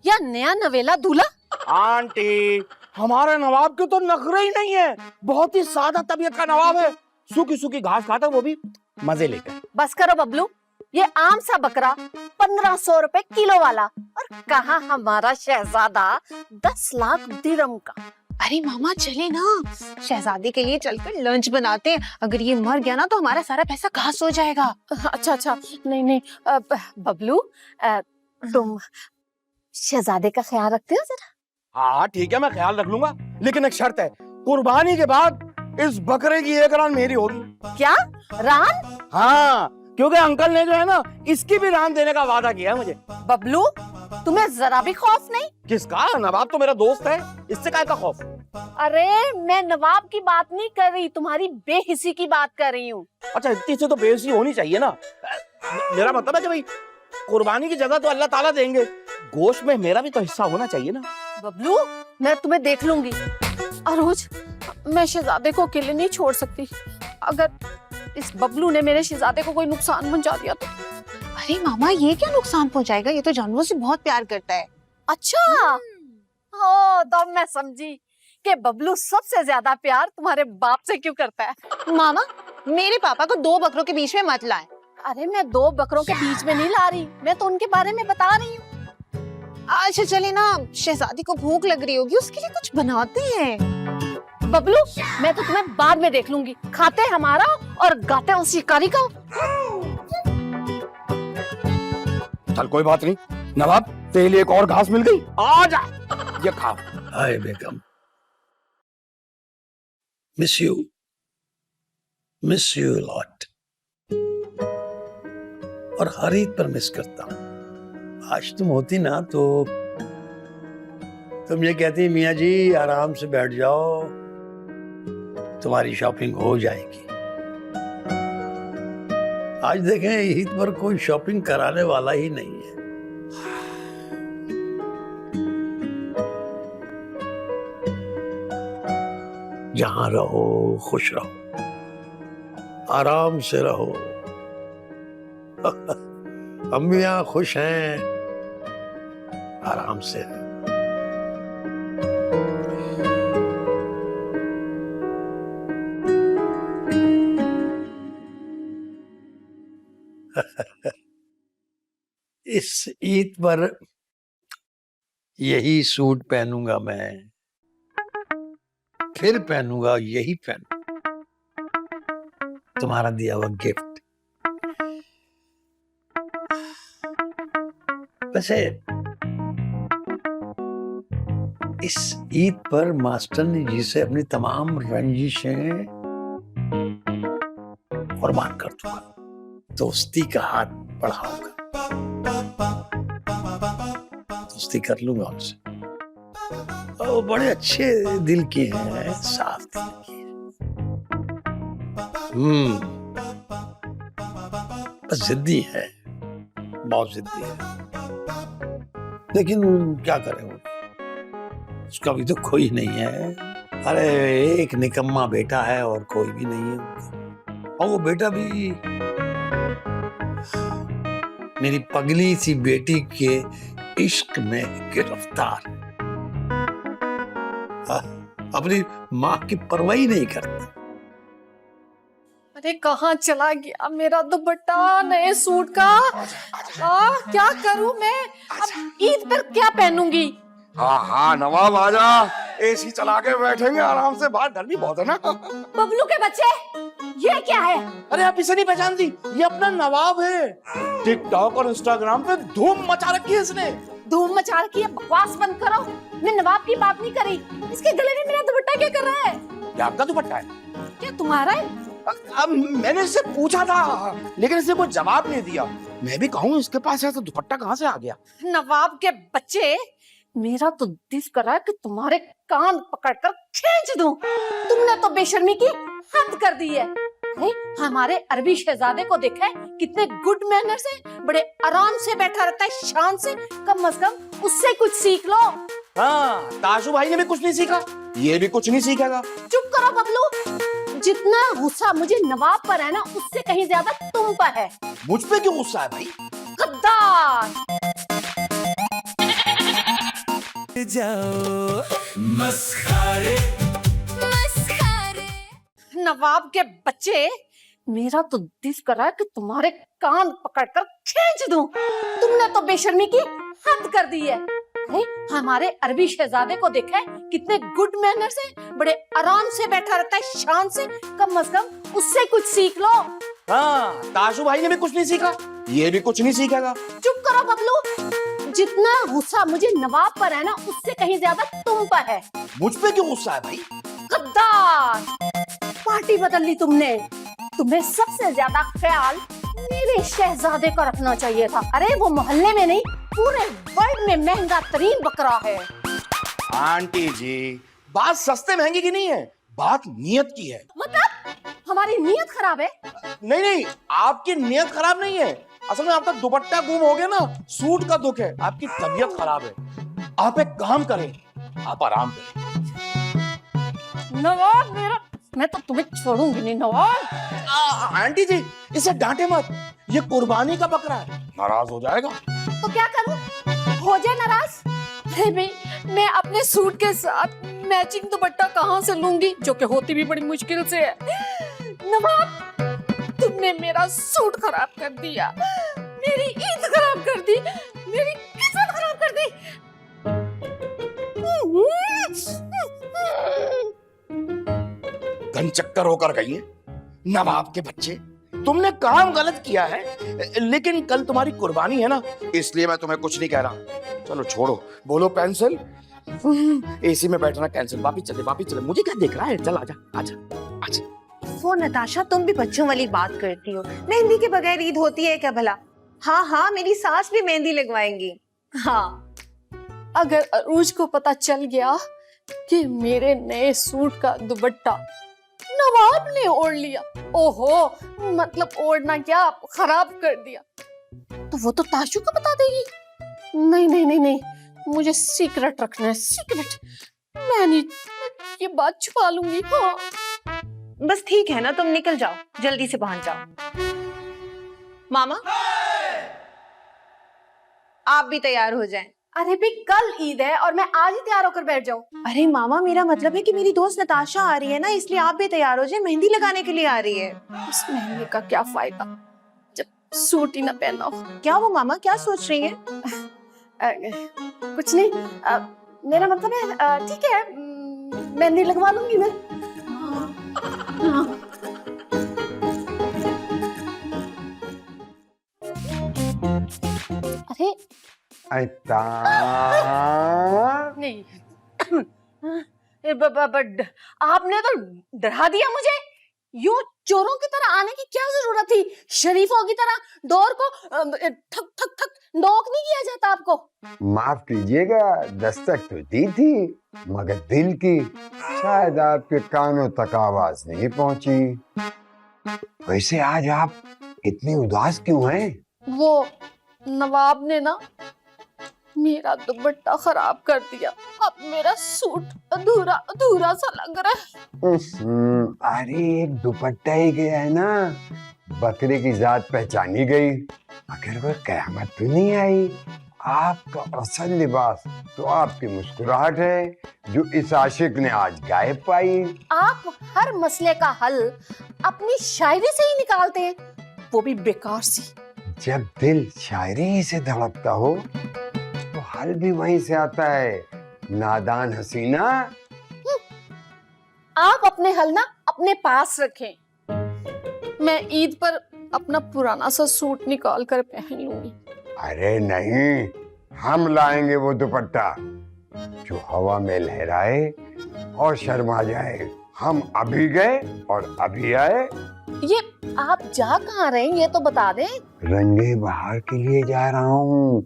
या नया नवेला दूल्हा? आंटी, हमारे नवाब के तो नखरे ही नहीं है, बहुत ही सादा तबीयत का नवाब है। सूखी सूखी घास खाता, वो भी मजे लेकर। बस करो बबलू, ये आम सा बकरा 1500 रुपए किलो वाला, और कहाँ हमारा शहजादा 10 लाख दिरहम का। अरे मामा चले ना, शहजादे के लिए चलकर लंच बनाते हैं। अगर ये मर गया ना तो हमारा सारा पैसा घास हो जाएगा। अच्छा अच्छा, नहीं नहीं, बबलू तुम शहजादे का ख्याल रखते हो जरा? हाँ ठीक है, मैं ख्याल रख लूंगा, लेकिन एक शर्त है, कुर्बानी के बाद इस बकरे की एक रान मेरी होगी। क्या रान? हाँ, क्योंकि अंकल ने जो है ना इसकी भी रान देने का वादा किया है मुझे। बबलू तुम्हें जरा भी खौफ नहीं? किसका? नवाब तो मेरा दोस्त है, इससे काय का खौफ? अरे मैं नवाब की बात नहीं कर रही, तुम्हारी बेहिसी की बात कर रही हूँ। अच्छा, इतनी से तो बेइज्जती होनी चाहिए ना। मेरा मतलब है कि भाई कुर्बानी की जगह तो अल्लाह ताला देंगे, गोश्त में मेरा भी तो हिस्सा होना चाहिए ना। बबलू मैं तुम्हें देख लूंगी। अरोज, मैं शहजादे को अकेले नहीं छोड़ सकती। अगर इस बबलू ने मेरे शहजादे को कोई नुकसान पहुंचा दिया तो? अरे मामा ये क्या नुकसान पहुंचाएगा, ये तो जानवरों से बहुत प्यार करता है। अच्छा, हो तो मैं समझी कि बबलू सबसे ज्यादा प्यार तुम्हारे बाप से क्यों करता है। मामा मेरे पापा को 2 बकरों के बीच में मत लाए। अरे मैं 2 बकरों के बीच में नहीं ला रही, मैं तो उनके बारे में बता रही हूँ। अच्छा चले ना, शहजादी को भूख लग रही होगी, उसके लिए कुछ बनाते हैं। बबलू मैं तो तुम्हें बाद में देख लूंगी, खाते हमारा और गाते उस शिकारी का। चल कोई बात नहीं, नवाब तेरे लिए एक और घास मिल गई, आ जा, ये खा। हाय बेगम, मिस यू लॉट, और हर ईद पर मिस करता हूँ। आज तुम होती ना तो तुम ये कहती मियाँ जी आराम से बैठ जाओ, तुम्हारी शॉपिंग हो जाएगी। आज देखें ईद पर कोई शॉपिंग कराने वाला ही नहीं है। जहां रहो खुश रहो, आराम से रहो। हम भी यहाँ खुश हैं, आराम से हैं। इस ईद पर यही सूट पहनूंगा मैं, फिर पहनूंगा यही तुम्हारा दिया हुआ गिफ्ट। वैसे इस ईद पर मास्टर ने जी से अपनी तमाम रंजिशें कुर्बान कर दूंगा, दोस्ती का हाथ बढ़ाऊंगा, दोस्ती कर लूंगा उनसे। वो बड़े अच्छे दिल के हैं, साफ दिल के। थोड़ा जिद्दी है, बहुत जिद्दी है, लेकिन क्या करें, वो उसका भी तो कोई नहीं है। अरे एक निकम्मा बेटा है और कोई भी नहीं है उनका, और वो बेटा भी मेरी पगली सी बेटी के इश्क में गिरफ्तार, अपनी माँ की परवाह ही नहीं करता। अरे कहाँ चला गया मेरा दुपट्टा नए सूट का? क्या करूं मैं अब? ईद पर क्या पहनूंगी? हाँ हाँ नवाब आजा, एसी चला के बैठेंगे आराम से, बाहर गर्मी बहुत है ना। बबलू के बच्चे, ये क्या है? अरे आप इसे नहीं पहचानती, ये अपना नवाब है। टिकटॉक और इंस्टाग्राम पे धूम मचा रखी है इसने। धूम मचा रखी है, बकवास बंद करो। मैं नवाब की बात नहीं करी। इसके गले में मेरा दुपट्टा क्या कर रहा है? ये आपका दुपट्टा है? क्या तुम्हारा है? अब मैंने इससे पूछा था, लेकिन इसने कोई जवाब नहीं दिया। मैं भी कहूँ इसके पास है तो दुपट्टा कहाँ से आ गया? नवाब के बच्चे, मेरा तो दिल कर रहा है कि तुम्हारे कान पकड़कर खींच दूं। तुमने तो बेशर्मी की हद कर दी है। हमारे अरबी शहजादे को देखा है, कितने गुड मैनर्स है, बड़े आराम से बैठा रहता है, शान से। कम से कम उससे कुछ सीख लो। हाँ, ताशु भाई ने भी कुछ नहीं सीखा, ये भी कुछ नहीं सीखेगा। चुप करो बबलू। जितना गुस्सा मुझे नवाब पर है ना, उससे कहीं ज्यादा तुम पर है। मुझ पे क्यों गुस्सा है भाई? गद्दार। जाओ मस्खरे नवाब के बच्चे, मेरा तो दिल कर रहा है कि तुम्हारे कान पकड़कर खींच दूं। तुमने तो बेशर्मी की हद कर दी है। हमारे अरबी शहजादे को देखा है, कितने गुड मैनर्स है, बड़े आराम से बैठा रहता है, शान से। कम उससे कुछ सीख लो। हाँ, ताशु भाई ने भी कुछ नहीं सीखा, ये भी कुछ नहीं सीखेगा। चुप करो बबलू। जितना गुस्सा मुझे नवाब पर है ना, उससे कहीं ज्यादा तुम पर है। मुझ पे क्यों गुस्सा है भाई? गद्दार। पार्टी बदल ली तुमने। तुम्हें सबसे ज्यादा ख्याल मेरे शहजादे का रखना चाहिए था। अरे वो मोहल्ले में नहीं, पूरे वर्ल्ड में महंगा तरीन बकरा है। आंटी जी, बात सस्ते महंगे की नहीं है, बात नियत की है। मतलब हमारी नियत खराब है? नहीं नहीं, आपकी नियत खराब नहीं है। असल में आपका दुपट्टा गुम हो गया ना, सूट का दुख है, आपकी तबीयत खराब है। आप एक काम करें, आप आराम करें। नवाब मेरा, मैं तो तुम्हें छोड़ूंगी नहीं नवाब। आंटी जी, इसे डांटे मत, ये कुर्बानी का बकरा है, नाराज हो जाएगा। तो क्या करूं? हो जाए नाराज? अरे भाई, मैं अपने सूट के साथ मैचिंग दुपट्टा कहाँ से लूंगी, जो कि होती भी बड़ी मुश्किल से है। नवाब, तुमने मेरा सूट खराब कर दिया, मेरी ईद खराब कर दी, मेरी किस्मत खराब कर दी। घन चक्कर होकर गई है नवाब के बच्चे। तुमने काम गलत किया है, लेकिन कल तुम्हारी कुर्बानी है ना, इसलिए मैं तुम्हें कुछ नहीं कह रहा। चलो छोड़ो, बोलो पेंसिल। एसी में बैठना कैंसिल, वापिस चले। मुझे क्या देख रहा है? चल आजा आजा आजा। वो नताशा, तुम भी बच्चों वाली बात करती हो। मेहंदी के बगैर ईद होती है क्या भला? हाँ हाँ, मेरी सास भी मेहंदी लगवाएंगी। हाँ, अगर अरूज को पता चल गया कि मेरे नए सूट का दुपट्टा नवाब ने ओढ़ लिया, ओहो, मतलब ओढ़ना क्या, खराब कर दिया, तो वो तो ताशु को बता देगी। नहीं नहीं नहीं नहीं, मुझे सीक्रेट रखना है, सीक्रेट। मैं नहीं, ये बात छुपा लूंगी। हाँ। बस ठीक है ना, तुम निकल जाओ, जल्दी से पहुंच जाओ। मामा, आप भी तैयार हो जाएं। अरे भी कल ईद है और मैं आज ही तैयार होकर बैठ जाऊं। अरे मामा, मेरा मतलब है कि मेरी दोस्त नताशा आ रही है ना, इसलिए आप भी तैयार हो जाए, मेहंदी लगाने के लिए आ रही है। इस महंगे का क्या फायदा जब सूट ही ना पहना हो। क्या वो मामा, क्या सोच रही है? कुछ नहीं, मेरा मतलब है, ठीक है, मेहंदी लगवा लूंगी मैं। अरे नहीं, आपने तो डरा दिया मुझे। यूं चोरों की तरह आने की क्या जरूरत थी? शरीफों की तरह डोर को ठक ठक ठक नॉक नहीं किया जाता आपको? माफ कीजिएगा, दस्तक तो दी थी, मगर दिल की शायद आपके कानों तक आवाज नहीं पहुंची। वैसे आज आप इतनी उदास क्यों है? वो नवाब ने ना मेरा दुपट्टा खराब कर दिया। अब मेरा सूट अधूरा अधूरा सा लग रहा है। अरे एक दुपट्टा ही गया है ना, बकरे की जात पहचानी गई, मगर वो कयामत तो नहीं आई। आपका असल लिबास तो आपकी मुस्कुराहट है, जो इस आशिक ने आज गायब पाई। आप हर मसले का हल अपनी शायरी से ही निकालते हैं, वो भी बेकार सी। जब दिल शायरी से धड़कता हो तो हल भी वहीं से आता है, नादान हसीना। आप अपने हल ना अपने पास रखें। मैं ईद पर अपना पुराना सा सूट निकाल कर पहन लूंगी। अरे नहीं, हम लाएंगे वो दुपट्टा जो हवा में लहराए और शर्मा जाए। हम अभी गए और अभी आए। ये आप जा कहाँ रहे हैं ये तो बता दें। रंगे बहार के लिए जा रहा हूँ,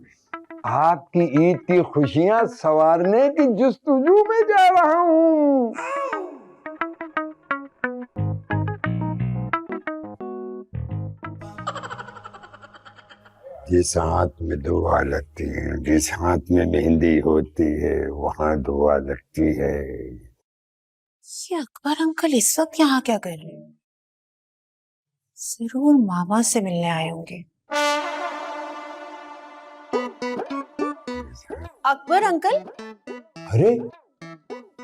आपकी ईद की खुशियाँ संवारने की जुस्तजू में जा रहा हूँ। जिस हाथ में दुआ लगती है, जिस हाथ में मेहंदी होती है, वहाँ दुआ लगती है। ये अकबर अंकल इस वक्त यहाँ क्या कर रहे हैं? जरूर मामा से मिलने आए होंगे। अकबर अंकल, अरे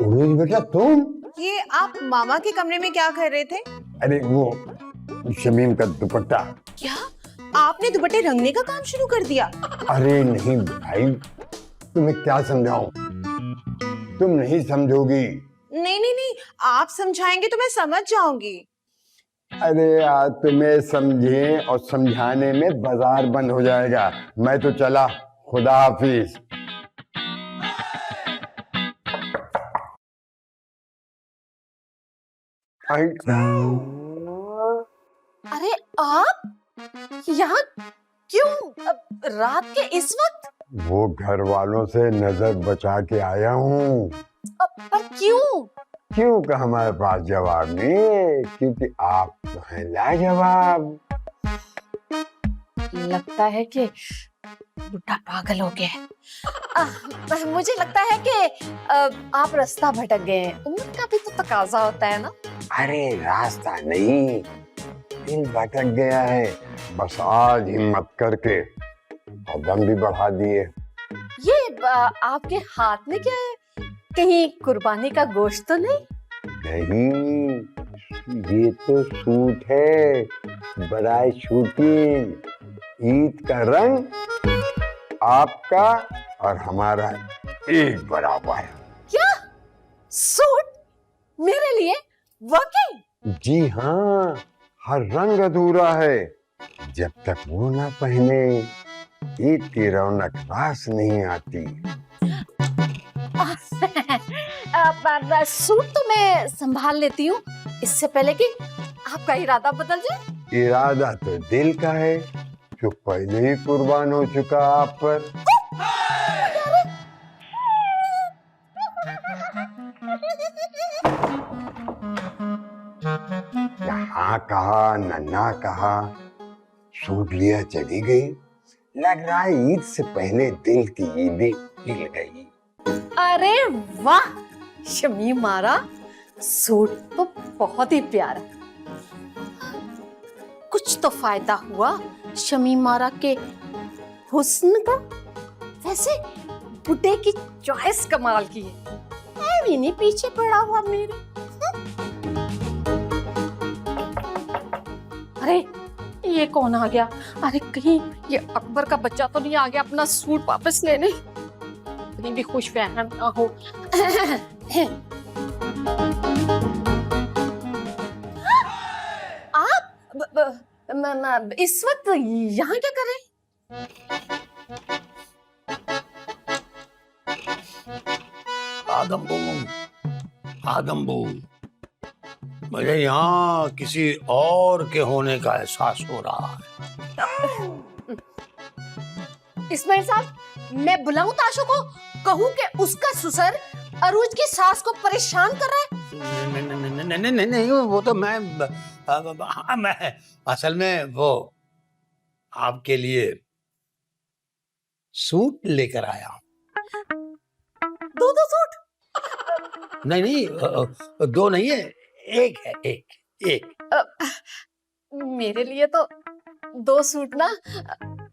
उर्मिल बेटा तुम? ये आप मामा के कमरे में क्या कर रहे थे? अरे वो शमीम का दुपट्टा। क्या आपने दुपट्टे रंगने का काम शुरू कर दिया? अरे नहीं भाई, तुम्हें क्या समझाऊं, तुम नहीं समझोगी। नहीं नहीं नहीं, आप समझाएंगे तो मैं समझ जाऊंगी। अरे यार, तुम्हें समझे और समझाने में बाजार बंद हो जाएगा। मैं तो चला, खुदा हाफिज। अरे आप यहाँ क्यों रात के इस वक्त? वो घर वालों से नजर बचा के आया हूँ। पर क्यों? क्यों का हमारे पास जवाब नहीं है, क्योंकि आप तो हैं लाजवाब। लगता है कि बुढ़ा पागल हो गया। मुझे लगता है कि आप रास्ता भटक गए हैं। उम्र का भी तो तकाजा होता है ना। अरे रास्ता नहीं, दिल भटक गया है। बस आज हिम्मत करके कदम भी बढ़ा दिए। ये आपके हाथ में क्या है? कहीं कुर्बानी का गोश्त तो नहीं? नहीं, ये तो सूट है, बराए शूटिंग। ईद का रंग आपका और हमारा एक बराबर। क्या सूट मेरे लिए? वाकई? जी हाँ, हर रंग अधूरा है जब तक वो ना पहने। ईद की रौनक रास नहीं आती। सूट तो मैं संभाल लेती हूँ, इससे पहले कि आपका इरादा बदल जाए। इरादा तो दिल का है, जो पहले ही कुर्बान हो चुका आप पर। हाँ कहा ना कहा, सूट लिया चली गई। लग रहा है ईद से पहले दिल की ईदें हिल गई। अरे वाह शमीम मारा, सूट तो बहुत ही प्यारा। कुछ तो फायदा हुआ शमीम मारा के हुस्न का। वैसे बुड्ढे की चॉइस कमाल की है, मैं भी नहीं पीछे पड़ा हुआ मेरे। अरे ये कौन आ गया? अरे कहीं ये अकबर का बच्चा तो नहीं आ गया अपना सूट वापस लेने? इतनी भी खुश फहम ना हो। आप इस वक्त यहाँ क्या कर रहे हैं? आदम्बू, मुझे यहाँ किसी और के होने का एहसास हो रहा है। इस्माइल साहब, मैं बुलाऊं ताशो को, कहूं कि उसका ससुर अरूज की सास को परेशान कर रहा है? नहीं, वो तो मैं असल में वो आपके लिए सूट लेकर आया हूं। दो सूट? नहीं नहीं, दो नहीं है, एक है, एक। मेरे लिए तो 2 सूट ना,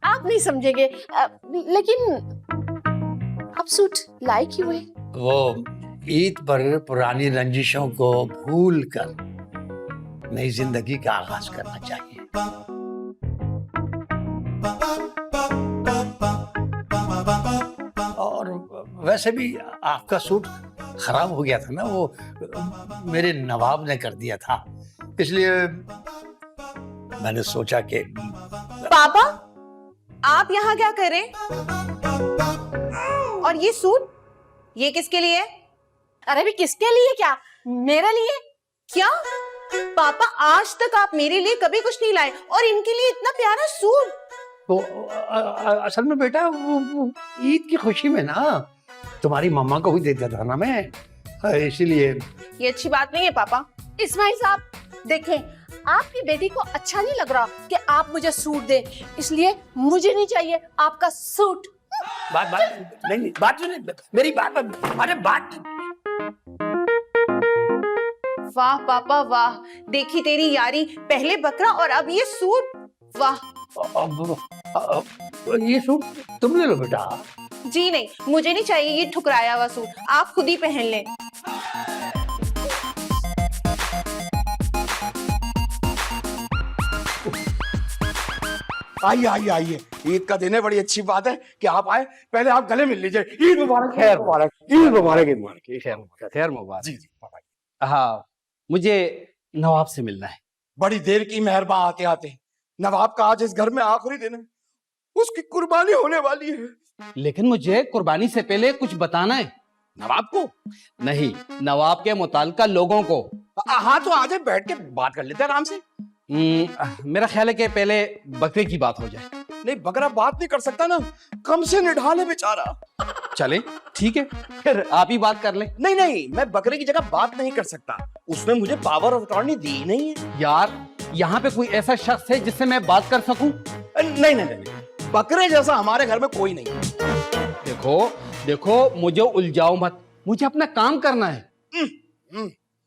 आप नहीं समझेंगे, लेकिन आप सूट लाए क्यों हुए? वो ईद पर पुरानी रंजिशों को भूल कर नई जिंदगी का आगाज करना चाहिए। और वैसे भी आपका सूट खराब हो गया था ना, वो मेरे नवाब ने कर दिया था, इसलिए मैंने सोचा कि पापा, आप यहाँ क्या कर रहे हैं? और ये सूट, ये किसके लिए है? अरे भी किसके लिए, क्या मेरे लिए? क्या पापा, आज तक आप मेरे लिए कभी कुछ नहीं लाए और इनके लिए इतना प्यारा सूट? तो असल में बेटा वो ईद की खुशी में ना तुम्हारी मम्मा को भी दे दिया था ना मैं, इसीलिए। ये अच्छी बात नहीं है पापा। इस्माइल साहब देखें, आपकी बेटी को अच्छा नहीं लग रहा कि आप मुझे सूट दे, इसलिए मुझे नहीं चाहिए आपका सूट। बात नहीं, बात सुनिए मेरी बात। अरे बात। वाह पापा वाह, देखी तेरी यारी, पहले बकरा और अब ये सूट, वाह। ये सूट तुम ले लो बेटा। जी नहीं, मुझे नहीं चाहिए ये ठुकराया हुआ सूट, आप खुद ही पहन लें। आइए आइए आइए, ईद का दिन है, बड़ी अच्छी बात है कि आप आए। पहले आप गले मिल लीजिए। ईद मुबारक। खैर मुबारक। ईद मुबारक। ईद मुबारक। खैर मुबारक। खैर मुबारक। जी जी। हाँ, मुझे नवाब से मिलना है। बड़ी देर की मेहरबान आते आते। नवाब का आज इस घर में आखिरी दिन है, उसकी कुर्बानी होने वाली है। लेकिन मुझे कुर्बानी से पहले कुछ बताना है। नवाब को? नहीं, नवाब के मुताल्लिका लोगों को। हाँ तो आज बैठ के बात कर लेते हैं आराम से। मेरा ख्याल है कि पहले बकरे की बात हो जाए। नहीं, बकरा बात नहीं कर सकता ना, कम से निढाल है बेचारा। चले ठीक है, फिर आप ही बात कर ले। नहीं नहीं, मैं बकरे की जगह बात नहीं कर सकता, उसने मुझे पावर ऑफ अटॉर्नी दी नहीं है। यार, यहाँ पे कोई ऐसा शख्स है जिससे मैं बात कर सकूं? नहीं नहीं नहीं, बकरे जैसा हमारे घर में कोई नहीं। देखो देखो, मुझे उलझाओ मत, मुझे अपना काम करना है।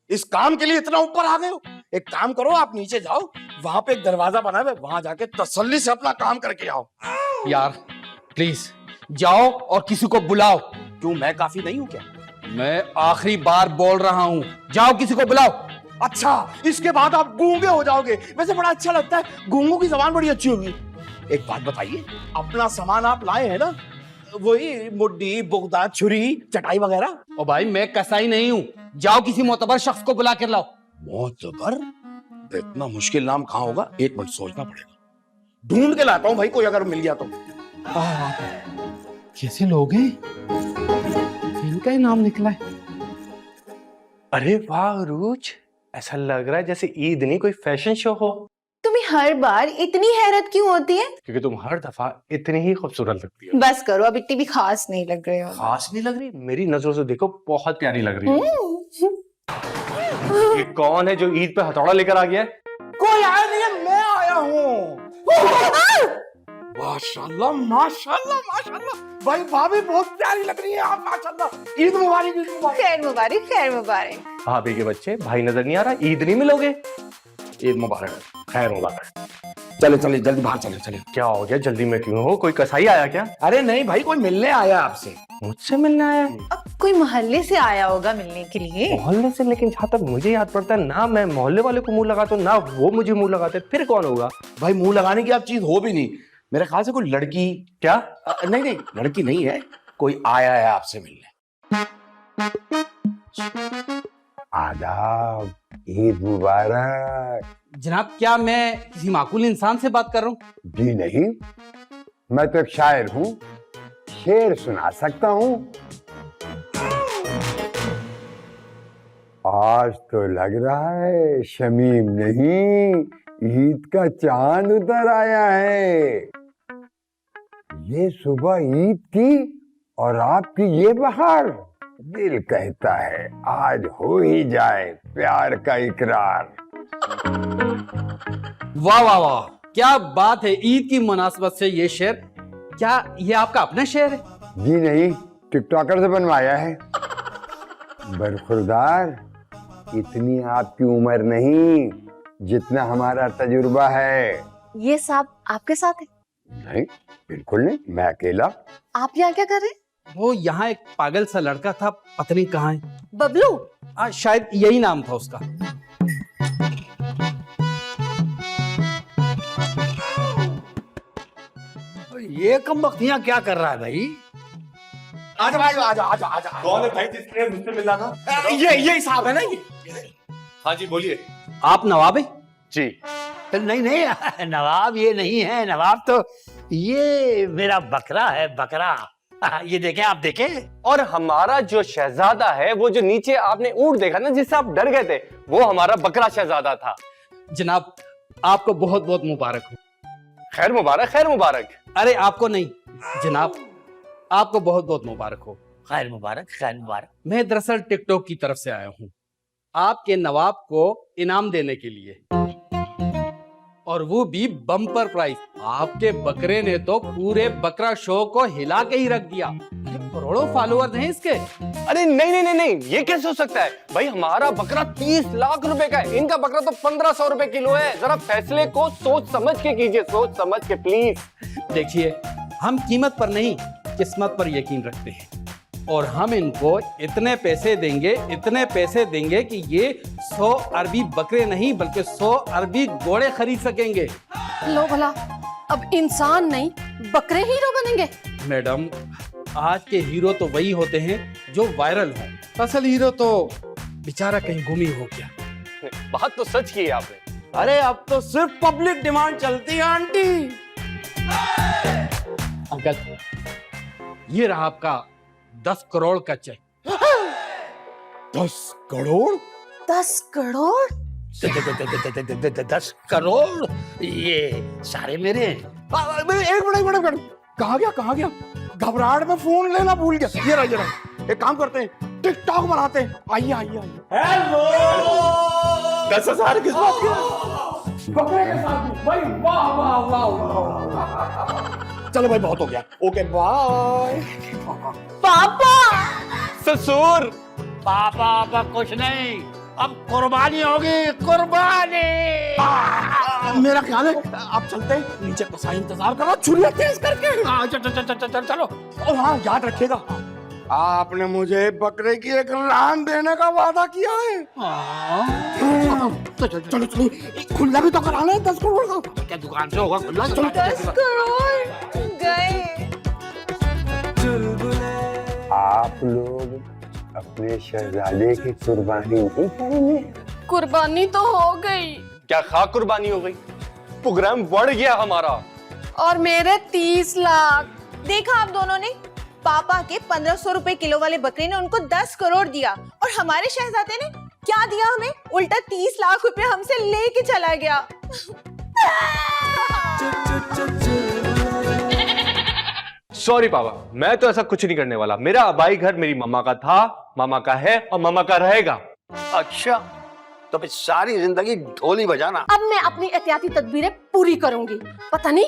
इस काम के लिए इतना ऊपर आ गए हो? एक काम करो, आप नीचे जाओ, वहां पे एक दरवाजा बना है, वहां जाके तसल्ली से अपना काम करके आओ। यार प्लीज जाओ और किसी को बुलाओ। क्यों, मैं काफी नहीं हूं क्या? मैं आखिरी बार बोल रहा हूं, जाओ किसी को बुलाओ। अच्छा, इसके बाद आप गूंगे हो जाओगे। वैसे बड़ा अच्छा लगता है, गूंगों की जबान बड़ी अच्छी होगी। एक बात बताइए, अपना सामान आप लाए हैं ना, वही मुड्डी, बुगदा, छुरी, चटाई वगैरह? ओ भाई, मैं कसाई नहीं हूँ, जाओ किसी मोतबर शख्स को बुला कर लाओ। मोतबर? इतना मुश्किल नाम कहाँ होगा, एक मिनट सोचना पड़ेगा। ढूंढ के लाता हूँ भाई, कोई अगर मिल गया तो। कैसे लोग हैं, इनका ही नाम निकला है। अरे वाह रूज, ऐसा लग रहा है जैसे ईद नहीं कोई फैशन शो हो। तुम्हें हर बार इतनी हैरत क्यों होती है? क्योंकि तुम हर दफा इतनी ही खूबसूरत लगती हो। बस करो, अब इतनी भी खास नहीं लग रहे हो। खास नहीं लग रही? मेरी नजरों से देखो, बहुत प्यारी लग रही है। ये कौन है जो ईद पे हथौड़ा लेकर आ गया है? कोई आया नहीं है, मैं आया हूँ। माशाल्लाह माशाल्लाह माशाल्लाह, भाई भाभी बहुत प्यारी लग रही है आप, माशाल्लाह। ईद मुबारक। ईद मुबारक। खैर मुबारक, खैर मुबारक। भाभी के बच्चे, भाई नजर नहीं आ रहा, ईद नहीं मिलोगे? ईद मुबारक, खैर मुबारक। चले चले, जल्दी बाहर चले चले। क्या हो गया, जल्दी में क्यों हो? कोई कसाई आया क्या? अरे नहीं भाई, कोई मिलने आया आपसे। मुझसे मिलने आया? अब कोई मोहल्ले से आया होगा मिलने के लिए। मोहल्ले से? लेकिन जहाँ तक मुझे याद पड़ता है ना, मैं मोहल्ले वाले को मुंह लगाता हूँ ना वो मुझे मुंह लगाते, फिर कौन होगा? भाई मुंह लगाने की आप चीज हो भी नहीं, मेरे ख्याल से कोई लड़की। क्या? नहीं नहीं, लड़की नहीं है, कोई आया है आपसे मिलने। आदाब, ईद मुबारक। जनाब, क्या मैं किसी माकूल इंसान से बात कर रहा हूँ? जी नहीं, मैं तो एक शायर हूँ, शेर सुना सकता हूँ। आज तो लग रहा है शमीम नहीं, ईद का चांद उतर आया है। ये सुबह ईद की और आपकी ये बहार, दिल कहता है आज हो ही जाए प्यार का इकरार। वाह वाह वाह, क्या बात है, ईद की मुनासबत से ये शेर, क्या ये आपका अपना शेर है? जी नहीं, टिकटॉकर से बनवाया है। बरखुरदार, इतनी आपकी उम्र नहीं जितना हमारा तजुर्बा है। ये साहब आपके साथ है? नहीं, बिल्कुल नहीं, मैं अकेला। आप यहाँ क्या कर रहे हैं? वो यहाँ एक पागल सा लड़का था, पता नहीं कहाँ है। बबलू? शायद यही नाम था उसका। ये कमबख्त यहाँ क्या कर रहा है भाई? आजा भाई, आजा आजा आजा। कौन है भाई जिसने मुझसे मिलना था? ये साहब है ना ये? हाँ जी बोलिए। आप नवाब है? जी नहीं नहीं, नवाब ये नहीं है, नवाब तो ये मेरा बकरा है, बकरा। ये देखें, आप देखें। और हमारा जो शहजादा है, वो जो नीचे आपने ऊंट देखा ना जिससे आप डर गए थे, वो हमारा बकरा शहजादा था। जनाब आपको बहुत बहुत मुबारक हो। खैर मुबारक, खैर मुबारक। अरे आपको नहीं जनाब, आपको बहुत बहुत मुबारक हो। खैर मुबारक, खैर मुबारक। मैं दरअसल टिकटॉक की तरफ से आया हूँ आपके नवाब को इनाम देने के लिए, और वो भी बम्पर प्राइस। आपके बकरे ने तो पूरे बकरा शो को हिला के ही रख दिया। करोड़ों फॉलोअर्स हैं इसके। अरे नहीं नहीं नहीं नहीं, ये कैसे हो सकता है भाई? हमारा बकरा 30 लाख रुपए का है, इनका बकरा तो 1500 रुपए किलो है। जरा फैसले को सोच समझ के कीजिए, सोच समझ के प्लीज। देखिए, हम कीमत पर नहीं किस्मत पर यकीन रखते हैं, और हम इनको इतने पैसे देंगे कि ये 100 अरबी बकरे नहीं बल्कि 100 अरबी घोड़े खरीद सकेंगे। लो भला, अब इंसान नहीं बकरे हीरो बनेंगे। मैडम, आज के हीरो तो वही होते हैं जो वायरल हो, असल हीरो तो बेचारा कहीं गुम ही हो गया। बात तो सच की है आपने। अरे अब तो सिर्फ पब्लिक डिमांड चलती है आंटी। अंकल, ये रहा आपका 10 करोड़ का चेक। 10 करोड़? 10 करोड़? 10 करोड़? ये सारे मेरे हैं। एक मिनट, कहाँ गया? घबराहट में फोन लेना भूल गया। ये रहा। एक काम करते हैं, टिकटॉक बनाते हैं। आइए। हेलो, 10,000 किस बात की? बकरे के साथ भाई। वाह। चलो भाई, बहुत हो गया। Okay bye. पापा! ससुर! पापा कुछ नहीं, अब कुर्बानी होगी, कुर्बानी। मेरा ख्याल है आप चलते हैं, नीचे कसाई इंतजार करो, छुरी तेज करके। चलो। और हाँ, याद रखिएगा, आपने मुझे बकरे की एक रान देने का वादा किया है। चलो, खुला भी तो कराना है 10 करोड़ का। क्या दुकान से होगा खुला? 10 करोड़ गए। आप लोग अपने शहजादे की कुर्बानी नहीं करेंगे? कुर्बानी तो हो गई। क्या खा कुर्बानी हो गई? प्रोग्राम बढ़ गया हमारा। और मेरे 30 लाख। देखा आप दोनों ने, पापा के 1500 रुपए किलो वाले बकरे ने उनको 10 करोड़ दिया, और हमारे शहजादे ने क्या दिया हमें? उल्टा 30 लाख रुपए हमसे लेके चला गया। सॉरी पापा, मैं तो ऐसा कुछ नहीं करने वाला। मेरा आबाई घर मेरी मम्मा का था, मामा का है और मामा का रहेगा। अच्छा, तो फिर सारी जिंदगी ढोली बजाना। अब मैं अपनी एहतियाती तदबीरें पूरी करूंगी। पता नहीं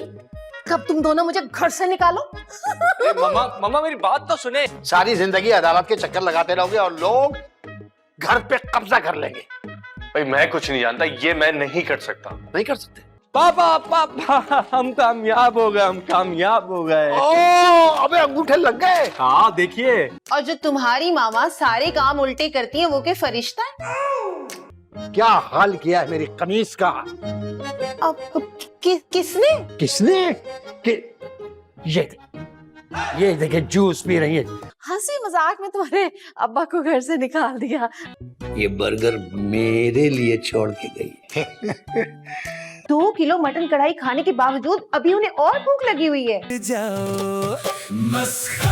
कब तुम दोनों मुझे घर से निकालो। मम्मा मेरी बात तो सुने। सारी जिंदगी अदालत के चक्कर लगाते रहोगे और लोग घर पे कब्जा कर लेंगे। भाई मैं कुछ नहीं जानता, ये मैं नहीं कर सकता। नहीं कर सकते? पापा हम कामयाब हो गए। अबे अंगूठे लग गए। हाँ देखिए। और जो तुम्हारी मामा सारे काम उल्टे करती है, वो के फरिश्ता है? क्या हाल किया है मेरी कमीज का। अब किसने? ये देखे जूस पी रही है। हंसी मजाक में तुम्हारे अब्बा को घर से निकाल दिया। ये बर्गर मेरे लिए छोड़ के गई। 2 किलो मटन कढ़ाई खाने के बावजूद अभी उन्हें और भूख लगी हुई है। जाओ मस्खरा।